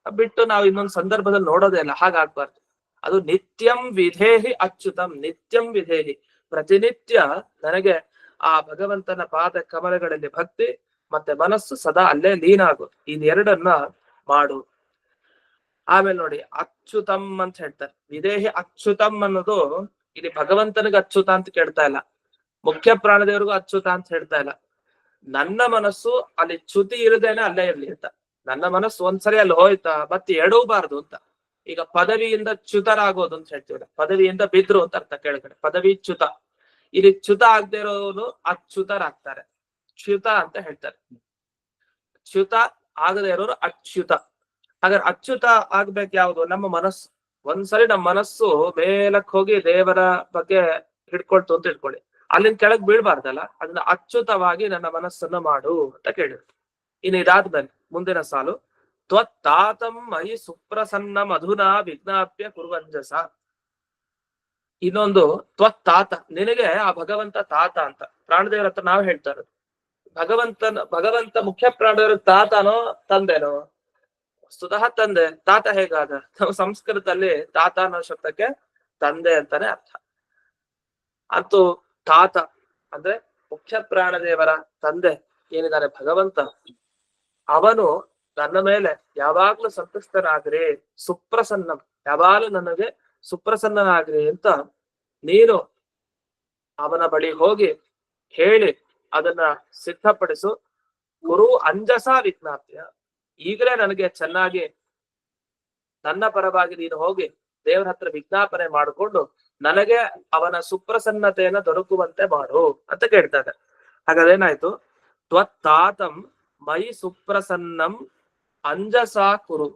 ಬಿಟ್ಟು ನಾವು ಇನ್ನೊಂದು ಸಂದರ್ಭದಲ್ಲಿ ನೋಡೋದೇ ಇಲ್ಲ. ಹಾಗಾಗ್ಬಾರ್ದು. ಅದು ನಿತ್ಯಂ ವಿಧೇಹಿ ಅಚ್ಯುತಂ, ನಿತ್ಯಂ ವಿಧೇಹಿ, ಪ್ರತಿನಿತ್ಯ ನನಗೆ ಆ ಭಗವಂತನ ಪಾದ ಕಮಲಗಳಲ್ಲಿ ಭಕ್ತಿ ಮತ್ತೆ ಮನಸ್ಸು ಸದಾ ಅಲ್ಲೇ ಲೀನ ಆಗೋದು. ಇದೆರಡನ್ನ ಮಾಡು. ಆಮೇಲೆ ನೋಡಿ ಅಚ್ಯುತಂ ಅಂತ ಹೇಳ್ತಾರೆ. ವಿದೇಹಿ ಅಚ್ಯುತಂ ಅನ್ನೋದು ಇಲ್ಲಿ ಭಗವಂತನಿಗೆ ಅಚ್ಯುತ ಅಂತ ಕೇಳ್ತಾ ಇಲ್ಲ, ಮುಖ್ಯ ಪ್ರಾಣದೇವರಿಗೂ ಅಚ್ಯುತ ಅಂತ ಹೇಳ್ತಾ ಇಲ್ಲ. ನನ್ನ ಮನಸ್ಸು ಅಲ್ಲಿ ಚ್ಯುತಿ ಇರದೇನೆ ಅಲ್ಲೇ ಇರ್ಲಿ ಅಂತ. ನನ್ನ ಮನಸ್ಸು ಒಂದ್ಸರಿ ಅಲ್ಲಿ ಹೋಯ್ತಾ ಮತ್ತೆ ಎಡವಬಾರ್ದು ಅಂತ. ಈಗ ಪದವಿಯಿಂದ ಚ್ಯುತರಾಗೋದು ಅಂತ ಹೇಳ್ತೀವಿ, ಪದವಿಯಿಂದ ಬಿದ್ರು ಅಂತ ಅರ್ಥ ಕೆಳಗಡೆ, ಪದವಿ ಚ್ಯುತ. ಇಲ್ಲಿ ಚ್ಯುತ ಆಗದೆ ಇರೋನು ಅಚ್ಯುತರಾಗ್ತಾರೆ, ಚ್ಯುತ ಅಂತ ಹೇಳ್ತಾರೆ. ಚ್ಯುತ ಆಗದೆ ಇರೋರು ಅಚ್ಯುತ. ಹಾಗಾದ್ರೆ ಅಚ್ಯುತ ಆಗ್ಬೇಕು ಯಾವುದು? ನಮ್ಮ ಮನಸ್ಸು. ಒಂದ್ಸರಿ ನಮ್ಮ ಮನಸ್ಸು ಮೇಲಕ್ ಹೋಗಿ ದೇವರ ಬಗ್ಗೆ ಹಿಡ್ಕೊಳ್ತು ಅಂತ ಇಟ್ಕೊಳ್ಳಿ, ಅಲ್ಲಿಂದ ಕೆಳಗ್ ಬೀಳ್ಬಾರ್ದಲ್ಲ. ಅದನ್ನ ಅಚ್ಯುತವಾಗಿ ನನ್ನ ಮನಸ್ಸನ್ನು ಮಾಡು ಅಂತ ಕೇಳಿದ್ರು. ಇನ್ನು ಇದಾದ್ಮೇಲೆ ಮುಂದಿನ ಸಾಲು, ತ್ವತ್ತಾತಂ ಮಯಿ ಸುಪ್ರಸನ್ನ ಮಧುನಾ ವಿಜ್ಞಾಪ್ಯ ಕುರುವಂಜಸ. ಇನ್ನೊಂದು ತ್ವತ್ತಾತ, ನಿನಗೆ ಆ ಭಗವಂತ ತಾತ ಅಂತ ಪ್ರಾಣದೇವರ ಹತ್ರ ನಾವು ಹೇಳ್ತಾ ಇರೋದು. ಭಗವಂತ ಮುಖ್ಯ ಪ್ರಾಣದೇವರ ತಾತನೋ ತಂದೆನೋ? ವಸ್ತುತಃ ತಂದೆ. ತಾತ ಹೇಗಾದ? ನಾವು ಸಂಸ್ಕೃತದಲ್ಲಿ ತಾತ ಅನ್ನೋ ಶಬ್ದಕ್ಕೆ ತಂದೆ ಅಂತಾನೆ ಅರ್ಥ. ಅಂತೂ ತಾತ ಅಂದ್ರೆ ಮುಖ್ಯ ಪ್ರಾಣದೇವರ ತಂದೆ ಏನಿದ್ದಾರೆ ಭಗವಂತ, ಅವನು ನನ್ನ ಮೇಲೆ ಯಾವಾಗ್ಲೂ ಸಂತುಷ್ಟನಾಗ್ರಿ, ಸುಪ್ರಸನ್ನಂ, ಯಾವಾಗ್ಲೂ ನನಗೆ ಸುಪ್ರಸನ್ನನಾಗ್ರಿ ಅಂತ ನೀನು ಅವನ ಬಳಿ ಹೋಗಿ ಹೇಳಿ ಅದನ್ನ ಸಿದ್ಧಪಡಿಸು. ಗುರು ಅಂಜಸ ವಿಜ್ಞಾಪ್ಯ, ಈಗಲೇ ನನಗೆ ಚೆನ್ನಾಗಿ ನನ್ನ ಪರವಾಗಿ ನೀನು ಹೋಗಿ ದೇವರ ಹತ್ರ ವಿಜ್ಞಾಪನೆ ಮಾಡಿಕೊಂಡು ನನಗೆ ಅವನ ಸುಪ್ರಸನ್ನತೆಯನ್ನ ದೊರಕುವಂತೆ ಮಾಡು ಅಂತ ಕೇಳ್ತಾ ಇದ್ದಾರೆ. ಹಾಗಾದೇನಾಯ್ತು? ತ್ವತ್ತಾತಂ ಮಯಿ ಸುಪ್ರಸನ್ನಂ ಅಂಜಸಾ ಕುರು.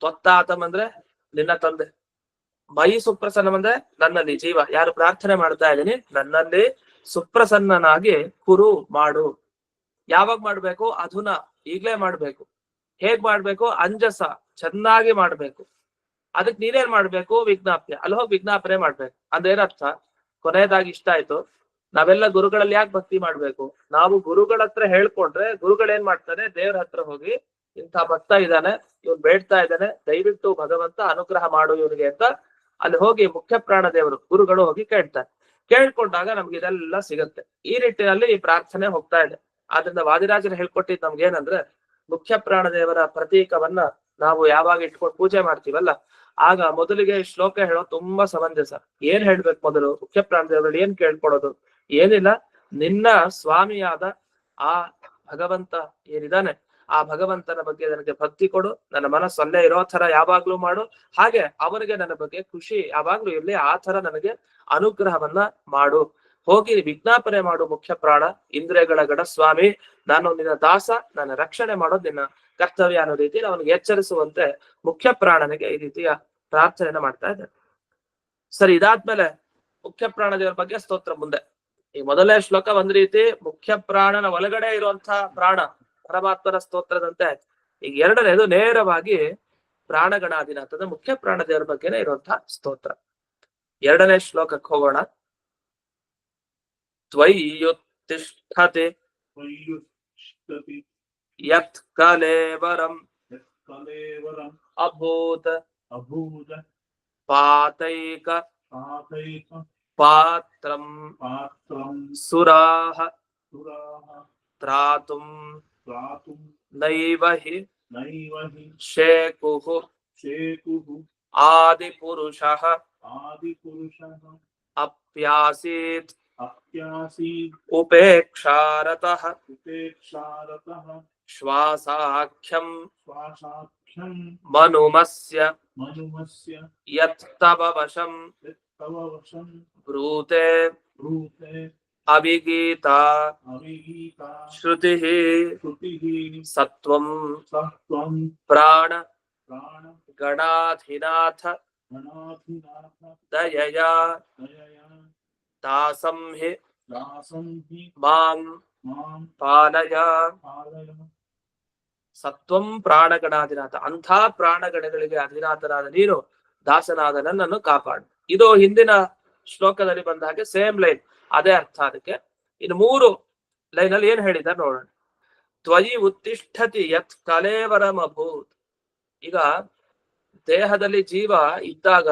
ತ್ವತ್ತಾತಂ ಅಂದ್ರೆ ನಿನ್ನ ತಂದೆ, ಮಯಿ ಸುಪ್ರಸನ್ನಂ ಅಂದ್ರೆ ನನ್ನಲ್ಲಿ ಜೀವ ಯಾರು ಪ್ರಾರ್ಥನೆ ಮಾಡ್ತಾ ಇದ್ದೀನಿ ನನ್ನಲ್ಲಿ ಸುಪ್ರಸನ್ನನಾಗಿ ಕುರು ಮಾಡು. ಯಾವಾಗ ಮಾಡ್ಬೇಕು? ಅಧುನ, ಈಗ್ಲೇ ಮಾಡ್ಬೇಕು. ಹೇಗ್ ಮಾಡ್ಬೇಕು? ಅಂಜಸ, ಚೆನ್ನಾಗಿ ಮಾಡ್ಬೇಕು. ಅದಕ್ಕೆ ನೀನೇನ್ ಮಾಡ್ಬೇಕು? ವಿಜ್ಞಾಪ್ಯ, ಅಲ್ಲಿ ಹೋಗಿ ವಿಜ್ಞಾಪನೆ ಮಾಡ್ಬೇಕು. ಅದೇನರ್ಥ? ಕೊನೆಯದಾಗಿ ಇಷ್ಟ ಆಯ್ತು, ನಾವೆಲ್ಲ ಗುರುಗಳಲ್ಲಿ ಯಾಕೆ ಭಕ್ತಿ ಮಾಡ್ಬೇಕು? ನಾವು ಗುರುಗಳ ಹತ್ರ ಹೇಳ್ಕೊಂಡ್ರೆ ಗುರುಗಳೇನ್ ಮಾಡ್ತಾರೆ? ದೇವ್ರ ಹತ್ರ ಹೋಗಿ ಇಂಥ ಭಕ್ತ ಇದ್ದಾನೆ, ಇವ್ನು ಬೇಡ್ತಾ ಇದ್ದಾನೆ, ದಯವಿಟ್ಟು ಭಗವಂತ ಅನುಗ್ರಹ ಮಾಡು ಇವನಿಗೆ ಅಂತ ಅಲ್ಲಿ ಹೋಗಿ ಮುಖ್ಯ ಪ್ರಾಣ ದೇವರು ಗುರುಗಳು ಹೋಗಿ ಕೇಳ್ತಾರೆ. ಕೇಳ್ಕೊಂಡಾಗ ನಮ್ಗೆ ಇದೆಲ್ಲ ಸಿಗತ್ತೆ. ಈ ನಿಟ್ಟಿನಲ್ಲಿ ಈ ಪ್ರಾರ್ಥನೆ ಹೋಗ್ತಾ ಇದೆ. ಆದ್ರಿಂದ ವಾದಿರಾಜರು ಹೇಳ್ಕೊಟ್ಟಿದ್ ನಮ್ಗೆ ಏನಂದ್ರೆ, ಮುಖ್ಯ ಪ್ರಾಣ ದೇವರ ಪ್ರತೀಕವನ್ನ ನಾವು ಯಾವಾಗ ಇಟ್ಕೊಂಡು ಪೂಜೆ ಮಾಡ್ತೀವಲ್ಲ, ಆಗ ಮೊದಲಿಗೆ ಶ್ಲೋಕ ಹೇಳೋದು ತುಂಬಾ ಸಮಂಜಸ. ಏನ್ ಹೇಳ್ಬೇಕು ಮೊದಲು? ಮುಖ್ಯ ಪ್ರಾಣ ದೇವರಲ್ಲಿ ಏನ್ ಕೇಳ್ಕೊಡೋದು? ಏನಿಲ್ಲ, ನಿನ್ನ ಸ್ವಾಮಿಯಾದ ಆ ಭಗವಂತ ಏನಿದಾನೆ ಆ ಭಗವಂತನ ಬಗ್ಗೆ ನನಗೆ ಭಕ್ತಿ ಕೊಡು, ನನ್ನ ಮನಸ್ಸು ಅಲ್ಲೇ ಇರೋ ತರ ಯಾವಾಗ್ಲೂ ಮಾಡು, ಹಾಗೆ ಅವನಿಗೆ ನನ್ನ ಬಗ್ಗೆ ಖುಷಿ ಯಾವಾಗ್ಲೂ ಇರ್ಲಿ, ಆ ತರ ನನಗೆ ಅನುಗ್ರಹವನ್ನ ಮಾಡು. ಹೋಗಿ ವಿಜ್ಞಾಪನೆ ಮಾಡು ಮುಖ್ಯ ಪ್ರಾಣ, ಇಂದ್ರಿಯಗಳ ಗಡ ಸ್ವಾಮಿ, ನಾನು ನಿನ್ನ ದಾಸ, ನನ್ನ ರಕ್ಷಣೆ ಮಾಡೋದು ನಿನ್ನ ಕರ್ತವ್ಯ ಅನ್ನೋ ರೀತಿ ಅವನಿಗೆ ಎಚ್ಚರಿಸುವಂತೆ ಮುಖ್ಯ ಪ್ರಾಣನಿಗೆ ಈ ರೀತಿಯ ಪ್ರಾರ್ಥನೆಯನ್ನ ಮಾಡ್ತಾ ಇದ್ದಾರೆ. ಸರಿ, ಇದಾದ್ಮೇಲೆ ಮುಖ್ಯ ಪ್ರಾಣ ದೇವರ ಬಗ್ಗೆ ಸ್ತೋತ್ರ. ಮುಂದೆ ಈ ಮೊದಲನೇ ಶ್ಲೋಕ ಒಂದ್ ರೀತಿ ಮುಖ್ಯ ಪ್ರಾಣನ ಒಳಗಡೆ ಇರುವಂತಹ ಪ್ರಾಣ ಪರಮಾತ್ಮನ ಸ್ತೋತ್ರದಂತೆ. ಈಗ ಎರಡನೇದು ನೇರವಾಗಿ ಪ್ರಾಣಗಣಾಧಿನಾಥದ ಮುಖ್ಯ ಪ್ರಾಣ ದೇವರ ಬಗ್ಗೆನೇ ಇರುವಂತಹ ಸ್ತೋತ್ರ. ಎರಡನೇ ಶ್ಲೋಕಕ್ಕೆ ಹೋಗೋಣ. ತ್ವಯ್ಯುತ್ತಿಷ್ಠತೆ ಯತ್ ಕಲೇವರಂ ಅಭೂತ ಪಾತೈಕ ಪಾತ್ರಂ ಸುರಾಹ ತ್ರಾತುಂ ನೈವ ಹಿ ಶೇಕುಃ ಆದಿಪುರುಷಃ ಅಪ್ಯಾಸೀತ್ ಉಪೇಕ್ಷಾರತಃ ಶ್ವಾಸಾಖ್ಯಂ ಮನುಮಸ್ಯ ಯತ್ ತವ ವಶಂ ಬ್ರೂತೆ ಅವಿಗೀತಾ ಶ್ರುತಿಃ ಸತ್ವಂ ಪ್ರಾಣ ಗಣಾಧಿನಾಥ ದಯಯ ದಾಸಂ ಹಿ ಮಾಂ ಪಾಲಯ ಸತ್ವಂ ಪ್ರಾಣಗಣಾಧಿನಾಥ. ಅಂಥ ಪ್ರಾಣಗಣಗಳಿಗೆ ಅಧಿನಾಥನಾದ ನೀನು ದಾಸನಾದ ನನ್ನನ್ನು ಕಾಪಾಡು. ಇದು ಹಿಂದಿನ ಶ್ಲೋಕದಲ್ಲಿ ಬಂದ ಹಾಗೆ ಸೇಮ್ ಲೈನ್, ಅದೇ ಅರ್ಥ. ಅದಕ್ಕೆ ಇನ್ನು 3 ಲೈನ್ ಅಲ್ಲಿ ಏನ್ ಹೇಳಿದ್ದಾರೆ ನೋಡೋಣ. ತ್ವಯಿ ಉತ್ತಿಷ್ಠತಿ ಯತ್ ಕಲೇವರಂ ಅಭೂತ್. ಈಗ ದೇಹದಲ್ಲಿ ಜೀವ ಇದ್ದಾಗ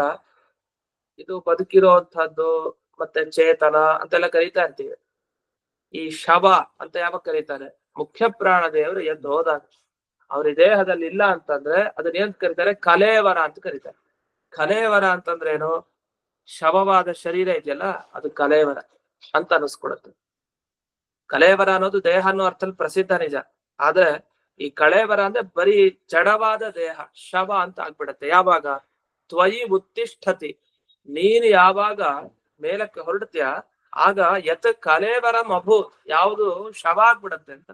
ಇದು ಬದುಕಿರುವಂತಹದ್ದು, ಮತ್ತೆ ಚೇತನ ಅಂತೆಲ್ಲ ಕರೀತಾ ಇರ್ತೀವಿ. ಈ ಶವ ಅಂತ ಯಾವಾಗ ಕರೀತಾರೆ? ಮುಖ್ಯ ಪ್ರಾಣ ದೇವರು ಎದ್ದು ಹೋದಾಗ. ಅವ್ರ ದೇಹದಲ್ಲಿ ಇಲ್ಲ ಅಂತಂದ್ರೆ ಅದನ್ನ ಏನ್ ಕರೀತಾರೆ? ಕಲೇವರ ಅಂತ ಕರೀತಾರೆ. ಕಲೇವರ ಅಂತಂದ್ರೆ ಏನು? ಶವವಾದ ಶರೀರ ಇದೆಯಲ್ಲ, ಅದು ಕಲೇವರ ಅಂತ ಅನಿಸ್ಕೊಡುತ್ತೆ. ಕಲೇವರ ಅನ್ನೋದು ದೇಹ ಅನ್ನೋ ಅರ್ಥದಲ್ಲಿ ಪ್ರಸಿದ್ಧ, ನಿಜ. ಆದ್ರೆ ಈ ಕಳೇವರ ಅಂದ್ರೆ ಬರೀ ಜಡವಾದ ದೇಹ, ಶವ ಅಂತ ಆಗ್ಬಿಡತ್ತೆ. ಯಾವಾಗ? ತ್ವಯಿ ಉತ್ತಿಷ್ಠತಿ, ನೀನು ಯಾವಾಗ ಮೇಲಕ್ಕೆ ಹೊರಡ್ತೀಯ ಆಗ ಯತ್ ಕಲೇವರಂ ಅಭೂತ್, ಯಾವುದು ಶವ ಆಗ್ಬಿಡತ್ತೆ ಅಂತ.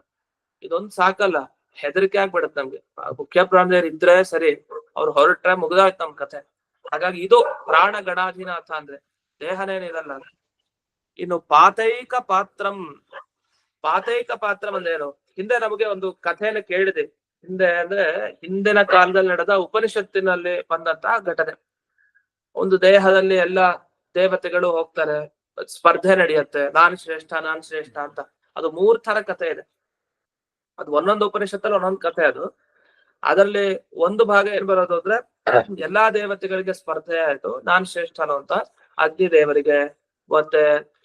ಇದೊಂದು ಸಾಕಲ್ಲ, ಹೆದರಿಕೆ ಆಗ್ಬಿಡತ್ತೆ ನಮ್ಗೆ. ಮುಖ್ಯ ಪ್ರಾಣದೇವರು ಇದ್ರೆ ಸರಿ, ಅವ್ರು ಹೊರಟ್ರೆ ಮುಗ್ದಾಯ್ತು ನಮ್ ಕಥೆ. ಹಾಗಾಗಿ ಇದು ಪ್ರಾಣ ಗಣಾಧಿನಾಥ ಅಂದ್ರೆ ದೇಹನೇನಿರಲ್ಲ. ಇನ್ನು ಪಾತೈಕ ಪಾತ್ರಂ. ಪಾತೈಕ ಪಾತ್ರಂ ಅಂದ್ರೆ ಏನು? ಹಿಂದೆ ನಮಗೆ ಒಂದು ಕಥೆಯನ್ನು ಕೇಳಿದೆ. ಹಿಂದೆ ಅಂದ್ರೆ ಹಿಂದಿನ ಕಾಲದಲ್ಲಿ ನಡೆದ ಉಪನಿಷತ್ತಿನಲ್ಲಿ ಬಂದಂತಹ ಘಟನೆ. ಒಂದು ದೇಹದಲ್ಲಿ ಎಲ್ಲ ದೇವತೆಗಳು ಹೋಗ್ತಾರೆ, ಸ್ಪರ್ಧೆ ನಡೆಯುತ್ತೆ, ನಾನ್ ಶ್ರೇಷ್ಠ ನಾನ್ ಶ್ರೇಷ್ಠ ಅಂತ. ಅದು 3 ತರ ಕಥೆ ಇದೆ. ಅದು ಒಂದೊಂದು ಉಪನಿಷತ್ತಲ್ಲಿ ಒಂದೊಂದು ಕಥೆ. ಅದು ಅದರಲ್ಲಿ ಒಂದು ಭಾಗ ಏನ್ ಬರೋದು ಅಂದ್ರೆ, ಎಲ್ಲಾ ದೇವತೆಗಳಿಗೆ ಸ್ಪರ್ಧೆ ಆಯ್ತು, ನಾನ್ ಶ್ರೇಷ್ಠನು ಅಂತ. ಅಗ್ನಿ ದೇವರಿಗೆ ಮತ್ತೆ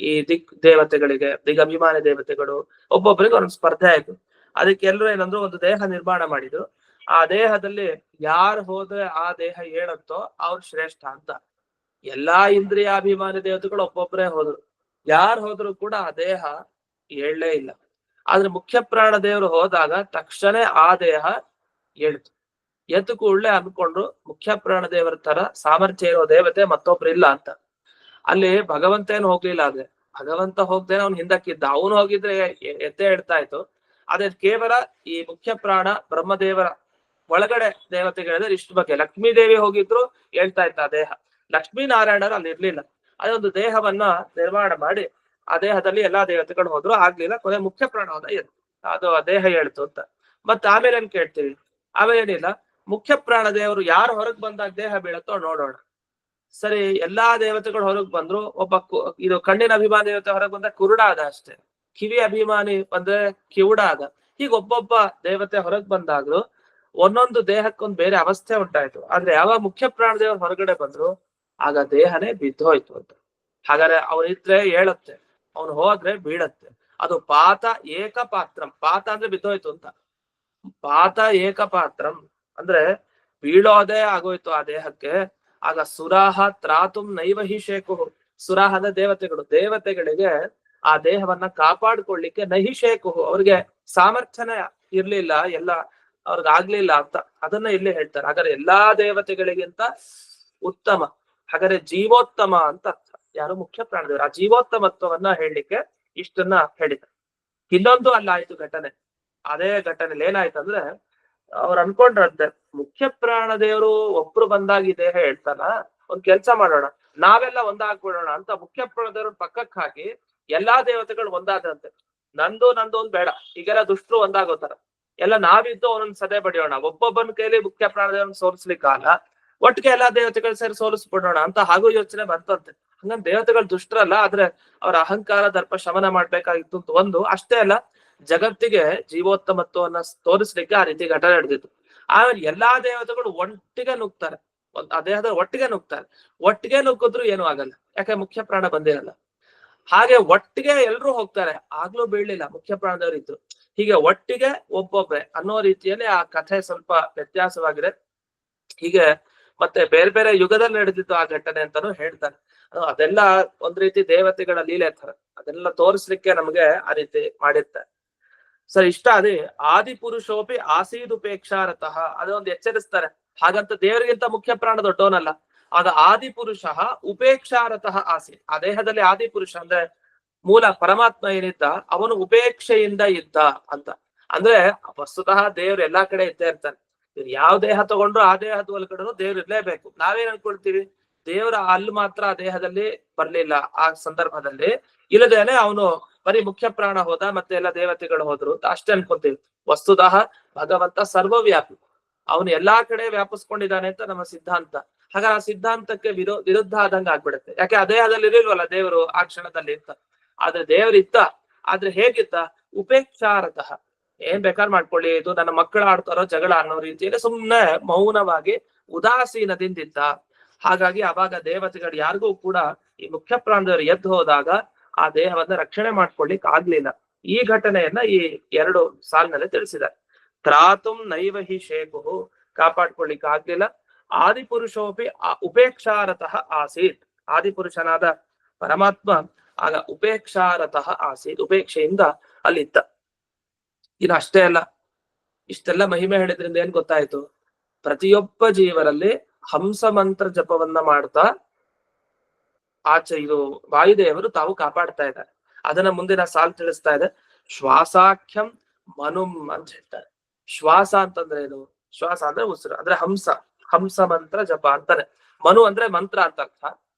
ಈ ದಿಕ್ ದೇವತೆಗಳಿಗೆ, ದಿಗಭಿಮಾನಿ ದೇವತೆಗಳು, ಒಬ್ಬೊಬ್ಬರಿಗೆ ಒಂದೊಂದು ಸ್ಪರ್ಧೆ ಆಯ್ತು. ಅದಕ್ಕೆ ಎಲ್ಲರೂ ಏನಂದ್ರು, ಒಂದು ದೇಹ ನಿರ್ಮಾಣ ಮಾಡಿದ್ರು. ಆ ದೇಹದಲ್ಲಿ ಯಾರು ಹೋದ್ರೆ ಆ ದೇಹ ಹೇಳುತ್ತೋ ಅವ್ರು ಶ್ರೇಷ್ಠ ಅಂತ. ಎಲ್ಲಾ ಇಂದ್ರಿಯಾಭಿಮಾನಿ ದೇವತೆಗಳು ಒಬ್ಬೊಬ್ಬರೇ ಹೋದ್ರು. ಯಾರು ಹೋದ್ರು ಕೂಡ ಆ ದೇಹ ಹೇಳಲೇ ಇಲ್ಲ. ಆದ್ರೆ ಮುಖ್ಯ ಪ್ರಾಣ ದೇವರು ಹೋದಾಗ ತಕ್ಷಣ ಆ ದೇಹ ಹೇಳ್ತು. ಎದ್ದು ಕೂಡಲೇ ಅನ್ಕೊಂಡ್ರು, ಮುಖ್ಯ ಪ್ರಾಣ ದೇವರ ತರ ಸಾಮರ್ಥ್ಯ ಇರೋ ದೇವತೆ ಮತ್ತೊಬ್ರು ಇಲ್ಲ ಅಂತ. ಅಲ್ಲಿ ಭಗವಂತ ಏನು ಹೋಗ್ಲಿಲ್ಲ. ಆದ್ರೆ ಭಗವಂತ ಹೋಗ್ದೇನೆ ಅವ್ನು ಹಿಂದಕ್ಕಿದ್ದ. ಅವನು ಹೋಗಿದ್ರೆ ಎತ್ತೆ ಇಡ್ತಾ ಇತ್ತು. ಅದೇ ಕೇವಲ ಈ ಮುಖ್ಯ ಪ್ರಾಣ ಬ್ರಹ್ಮದೇವರ ಒಳಗಡೆ ದೇವತೆಗಳಿದ್ರೆ ಇಷ್ಟು ಬಗ್ಗೆ. ಲಕ್ಷ್ಮೀ ದೇವಿ ಹೋಗಿದ್ರು ಹೇಳ್ತಾ ಇತ್ತ ಆ ದೇಹ. ಲಕ್ಷ್ಮೀನಾರಾಯಣರು ಅಲ್ಲಿ ಇರ್ಲಿಲ್ಲ. ಅದೊಂದು ದೇಹವನ್ನ ನಿರ್ಮಾಣ ಮಾಡಿ ಆ ದೇಹದಲ್ಲಿ ಎಲ್ಲಾ ದೇವತೆಗಳು ಹೋದ್ರು, ಆಗ್ಲಿಲ್ಲ. ಕೊನೆ ಮುಖ್ಯ ಪ್ರಾಣ ಹೋದ, ಅದು ಆ ದೇಹ ಹೇಳ್ತು ಅಂತ. ಮತ್ತೆ ಆಮೇಲೆ ಏನ್ ಕೇಳ್ತೀವಿ? ಆಮೇಲೆ ಏನಿಲ್ಲ, ಮುಖ್ಯ ಪ್ರಾಣ ದೇವರು ಯಾರು ಹೊರಗ್ ಬಂದಾಗ ದೇಹ ಬೀಳತ್ತೋ ನೋಡೋಣ. ಸರಿ, ಎಲ್ಲಾ ದೇವತೆಗಳು ಹೊರಗ್ ಬಂದ್ರು. ಒಬ್ಬ ಇದು ಕಣ್ಣಿನ ಅಭಿಮಾನಿ ದೇವತೆ ಹೊರಗ್ ಬಂದ ಕುರುಡ ಆದ ಅಷ್ಟೇ. ಕಿವಿ ಅಭಿಮಾನಿ ಬಂದ್ರೆ ಕಿವುಡ ಆದ. ಹೀಗ ಒಬ್ಬೊಬ್ಬ ದೇವತೆ ಹೊರಗ್ ಬಂದಾಗ್ಲು ಒಂದೊಂದು ದೇಹಕ್ಕೊಂದು ಬೇರೆ ಅವಸ್ಥೆ ಉಂಟಾಯ್ತು. ಆದ್ರೆ ಯಾವಾಗ ಮುಖ್ಯ ಪ್ರಾಣ ದೇವರು ಹೊರಗಡೆ ಬಂದ್ರು ಆಗ ದೇಹನೇ ಬಿದ್ದೋಯ್ತು ಅಂತ. ಹಾಗಾದ್ರೆ ಅವನಿದ್ರೆ ಹೇಳುತ್ತೆ, ಅವನು ಹೋದ್ರೆ ಬೀಳತ್ತೆ. ಅದು ಪಾತ ಏಕಪಾತ್ರಂ. ಪಾತ ಅಂದ್ರೆ ಬಿದ್ದೋಯ್ತು ಅಂತ. ಪಾತ ಏಕಪಾತ್ರಂ ಅಂದ್ರೆ ಬೀಳೋದೇ ಆಗೋಯ್ತು ಆ ದೇಹಕ್ಕೆ. ಆಗ ಸುರಾಹ ತ್ರಾತುಂ ನೈವಹಿ ಶೇಕು. ಸುರಾಹ ಅಂದ್ರೆ ದೇವತೆಗಳು. ದೇವತೆಗಳಿಗೆ ಆ ದೇಹವನ್ನ ಕಾಪಾಡ್ಕೊಳ್ಳಿಕ್ಕೆ ನಹಿಶೇಕು, ಅವ್ರಿಗೆ ಸಾಮರ್ಥ್ಯನೇ ಇರ್ಲಿಲ್ಲ, ಎಲ್ಲ ಅವ್ರಿಗಾಗ್ಲಿಲ್ಲ ಅಂತ. ಅದನ್ನ ಇಲ್ಲಿ ಹೇಳ್ತಾರೆ. ಹಾಗಾದ್ರೆ ಎಲ್ಲಾ ದೇವತೆಗಳಿಗಿಂತ ಉತ್ತಮ, ಹಾಗಾದ್ರೆ ಜೀವೋತ್ತಮ ಅಂತ ಅರ್ಥ. ಯಾರು? ಮುಖ್ಯ ಪ್ರಾಣದೇವರು. ಆ ಜೀವೋತ್ತಮತ್ವವನ್ನ ಹೇಳಲಿಕ್ಕೆ ಇಷ್ಟನ್ನ ಹೇಳಿದ್ದಾರೆ. ಇನ್ನೊಂದು ಅಲ್ಲಾಯ್ತು ಘಟನೆ. ಅದೇ ಘಟನೆಯಲ್ಲಿ ಏನಾಯ್ತಂದ್ರೆ, ಅವ್ರು ಅನ್ಕೊಂಡ್ರಂತೆ, ಮುಖ್ಯ ಪ್ರಾಣ ದೇವರು ಒಬ್ರು ಬಂದಾಗ ಈ ದೇಹ ಹೇಳ್ತಾನ, ಒಂದ್ ಕೆಲ್ಸ ಮಾಡೋಣ, ನಾವೆಲ್ಲ ಒಂದಾಗ್ಬಿಡೋಣ ಅಂತ ಮುಖ್ಯ ಪ್ರಾಣ ದೇವ್ರ ಪಕ್ಕಕ್ಕೆ ಹಾಕಿ ಎಲ್ಲಾ ದೇವತೆಗಳು ಒಂದಾದ್ರಂತೆ. ನಂದು ಒಂದ್ ಬೇಡ, ಈಗೆಲ್ಲ ದುಷ್ಟರು ಒಂದಾಗೋತಾರ, ಎಲ್ಲ ನಾವಿದ್ದು ಅವನೊಂದ್ ಸದೆ ಬಡಿಯೋಣ. ಒಬ್ಬೊಬ್ಬನ ಕೈಲಿ ಮುಖ್ಯ ಪ್ರಾಣ ದೇವ್ರನ್ನ ಸೋಲಿಸ್ಲಿಕ್ಕಾಗಲ್ಲ, ಒಟ್ಟಿಗೆ ಎಲ್ಲಾ ದೇವತೆಗಳು ಸೇರಿ ಸೋಲಿಸ್ಬಿಡೋಣ ಅಂತ ಹಾಗೂ ಯೋಚನೆ ಬರ್ತಂತೆ. ಹಂಗಂದ್ ದೇವತೆಗಳು ದುಷ್ಟರಲ್ಲ, ಆದ್ರೆ ಅವ್ರ ಅಹಂಕಾರ ದರ್ಪ ಶಮನ ಮಾಡ್ಬೇಕಾಗಿತ್ತು ಅಂತ. ಒಂದು ಅಷ್ಟೇ ಅಲ್ಲ, ಜಗತ್ತಿಗೆ ಜೀವೋತ್ತಮತ್ವವನ್ನ ತೋರಿಸ್ಲಿಕ್ಕೆ ಆ ರೀತಿ ಘಟನೆ ನಡೆದಿತ್ತು. ಆಮೇಲೆ ಎಲ್ಲಾ ದೇವತೆಗಳು ಒಟ್ಟಿಗೆ ನುಗ್ತಾರೆ, ಆ ದೇಹದ ಒಟ್ಟಿಗೆ ನುಗ್ತಾರೆ. ಒಟ್ಟಿಗೆ ನುಗ್ಗಿದ್ರು ಏನು ಆಗಲ್ಲ, ಯಾಕೆ ಮುಖ್ಯ ಪ್ರಾಣ ಬಂದಿರಲ್ಲ. ಹಾಗೆ ಒಟ್ಟಿಗೆ ಎಲ್ರು ಹೋಗ್ತಾರೆ, ಆಗ್ಲೂ ಬೀಳ್ಲಿಲ್ಲ, ಮುಖ್ಯ ಪ್ರಾಣದವರು ಇದ್ರು. ಹೀಗೆ ಒಟ್ಟಿಗೆ ಒಬ್ಬೊಬ್ಬರೇ ಅನ್ನೋ ರೀತಿಯಲ್ಲಿ ಆ ಕಥೆ ಸ್ವಲ್ಪ ವ್ಯತ್ಯಾಸವಾಗಿದೆ. ಹೀಗೆ ಮತ್ತೆ ಬೇರೆ ಬೇರೆ ಯುಗದಲ್ಲಿ ನಡೆದಿತ್ತು ಆ ಘಟನೆ ಅಂತಾನು ಹೇಳ್ತಾರೆ. ಅದೆಲ್ಲ ಒಂದ್ ರೀತಿ ದೇವತೆಗಳ ಲೀಲೆ ತರ, ಅದೆಲ್ಲ ತೋರಿಸ್ಲಿಕ್ಕೆ ನಮ್ಗೆ ಆ ರೀತಿ ಮಾಡಿರ್ತಾರೆ. ಸರ್, ಇಷ್ಟ ಅದೇ ಆದಿಪುರುಷೋಪಿ ಆಸೀದುಪೇಕ್ಷಾರತಃ, ಅದೊಂದು ಎಚ್ಚರಿಸ್ತಾರೆ. ಹಾಗಂತ ದೇವರಿಗಿಂತ ಮುಖ್ಯ ಪ್ರಾಣ ದೊಡ್ಡವನಲ್ಲ. ಆಗ ಆದಿಪುರುಷ ಉಪೇಕ್ಷಾರತಃ ಆಸೀತ್. ಆ ದೇಹದಲ್ಲಿ ಆದಿಪುರುಷ ಅಂದ್ರೆ ಮೂಲ ಪರಮಾತ್ಮ ಏನಿದ್ದ ಅವನು ಉಪೇಕ್ಷೆಯಿಂದ ಇದ್ದ ಅಂತ. ಅಂದ್ರೆ ವಸ್ತುತಃ ದೇವ್ರು ಎಲ್ಲಾ ಕಡೆ ಇದ್ದೇ ಇರ್ತಾನೆ. ಯಾವ ದೇಹ ತಗೊಂಡ್ರು ಆ ದೇಹದ ಒಳಗಡೆ ದೇವ್ರು ಇರ್ಲೇಬೇಕು. ನಾವೇನ್ ಅನ್ಕೊಳ್ತೀವಿ, ದೇವರ ಅಲ್ಲಿ ಮಾತ್ರ ಆ ದೇಹದಲ್ಲಿ ಬರ್ಲಿಲ್ಲ ಆ ಸಂದರ್ಭದಲ್ಲಿ, ಇಲ್ಲದೇನೆ ಅವನು ಬರೀ ಮುಖ್ಯ ಪ್ರಾಣ ಹೋದ ಮತ್ತೆ ಎಲ್ಲ ದೇವತೆಗಳು ಹೋದ್ರು ಅಂತ ಅಷ್ಟೇ ಅನ್ಕೊಂತೀವಿ. ವಸ್ತುತಃ ಭಗವಂತ ಸರ್ವವ್ಯಾಪಿ, ಅವನು ಎಲ್ಲಾ ಕಡೆ ವ್ಯಾಪಿಸ್ಕೊಂಡಿದ್ದಾನೆ ಅಂತ ನಮ್ಮ ಸಿದ್ಧಾಂತ. ಹಾಗ ಆ ಸಿದ್ಧಾಂತಕ್ಕೆ ವಿರುದ್ಧ ಆದಂಗ ಆಗ್ಬಿಡುತ್ತೆ. ಯಾಕೆ ಆ ದೇಹದಲ್ಲಿ ಇರಲ್ವಲ್ಲ ದೇವರು ಆ ಕ್ಷಣದಲ್ಲಿ ಇತ್ತ. ಆದ್ರೆ ದೇವರು ಇತ್ತ, ಆದ್ರೆ ಹೇಗಿತ್ತ? ಉಪೇಕ್ಷಾರತಃ. ಏನ್ ಬೇಕಾದ್ರೆ ಮಾಡ್ಕೊಳ್ಳಿ, ಇದು ನನ್ನ ಮಕ್ಕಳು ಆಡ್ತಾರೋ ಜಗಳ ಅನ್ನೋ ರೀತಿಯಲ್ಲಿ ಸುಮ್ಮನೆ ಮೌನವಾಗಿ ಉದಾಸೀನದಿಂದಿದ್ದ. ಹಾಗಾಗಿ ಅವಾಗ ದೇವತೆಗಳು ಯಾರಿಗೂ ಕೂಡ ಈ ಮುಖ್ಯ ಪ್ರಾಣದವರು ಎದ್ದು ಹೋದಾಗ ಆ ದೇಹವನ್ನ ರಕ್ಷಣೆ ಮಾಡ್ಕೊಳ್ಳಿಕ್ ಆಗ್ಲಿಲ್ಲ. ಈ ಘಟನೆಯನ್ನ ಈ 2 ಸಾಲಿನಲ್ಲಿ ತಿಳಿಸಿದ್ದಾರೆ. ತ್ರಾತುಂ ನೈವ ಹಿ ಶೇಖು, ಕಾಪಾಡ್ಕೊಳ್ಳಿಕ್ ಆಗ್ಲಿಲ್ಲ. ಆದಿಪುರುಷೋಪಿ ಉಪೇಕ್ಷಾರತಃ ಆಸೀತ್, ಆದಿಪುರುಷನಾದ ಪರಮಾತ್ಮ ಆಗ ಉಪೇಕ್ಷಾರತಃ ಆಸೀತ್, ಉಪೇಕ್ಷೆಯಿಂದ ಅಲ್ಲಿದ್ದ. ಇನ್ನು ಅಷ್ಟೇ ಅಲ್ಲ, ಇಷ್ಟೆಲ್ಲ ಮಹಿಮೆ ಹೇಳಿದ್ರಿಂದ ಏನ್ ಗೊತ್ತಾಯ್ತು? ಪ್ರತಿಯೊಬ್ಬ ಜೀವರಲ್ಲಿ ಹಂಸ ಮಂತ್ರ ಜಪವನ್ನ ಮಾಡ್ತಾ ಇದು ವಾಯುದೇವರು ತಾವು ಕಾಪಾಡ್ತಾ ಇದ್ದಾರೆ. ಅದನ್ನ ಮುಂದಿನ ಸಾಲ್ ತಿಳಿಸ್ತಾ ಇದೆ. ಶ್ವಾಸಾಖ್ಯಂ ಮನುಂ ಅಂತ ಹೇಳ್ತಾರೆ. ಶ್ವಾಸ ಅಂತಂದ್ರೆ ಏನು? ಶ್ವಾಸ ಅಂದ್ರೆ ಉಸಿರು, ಅಂದ್ರೆ ಹಂಸ, ಹಂಸ ಮಂತ್ರ ಜಪ ಅಂತಾನೆ. ಮನು ಅಂದ್ರೆ ಮಂತ್ರ ಅಂತ ಅರ್ಥ.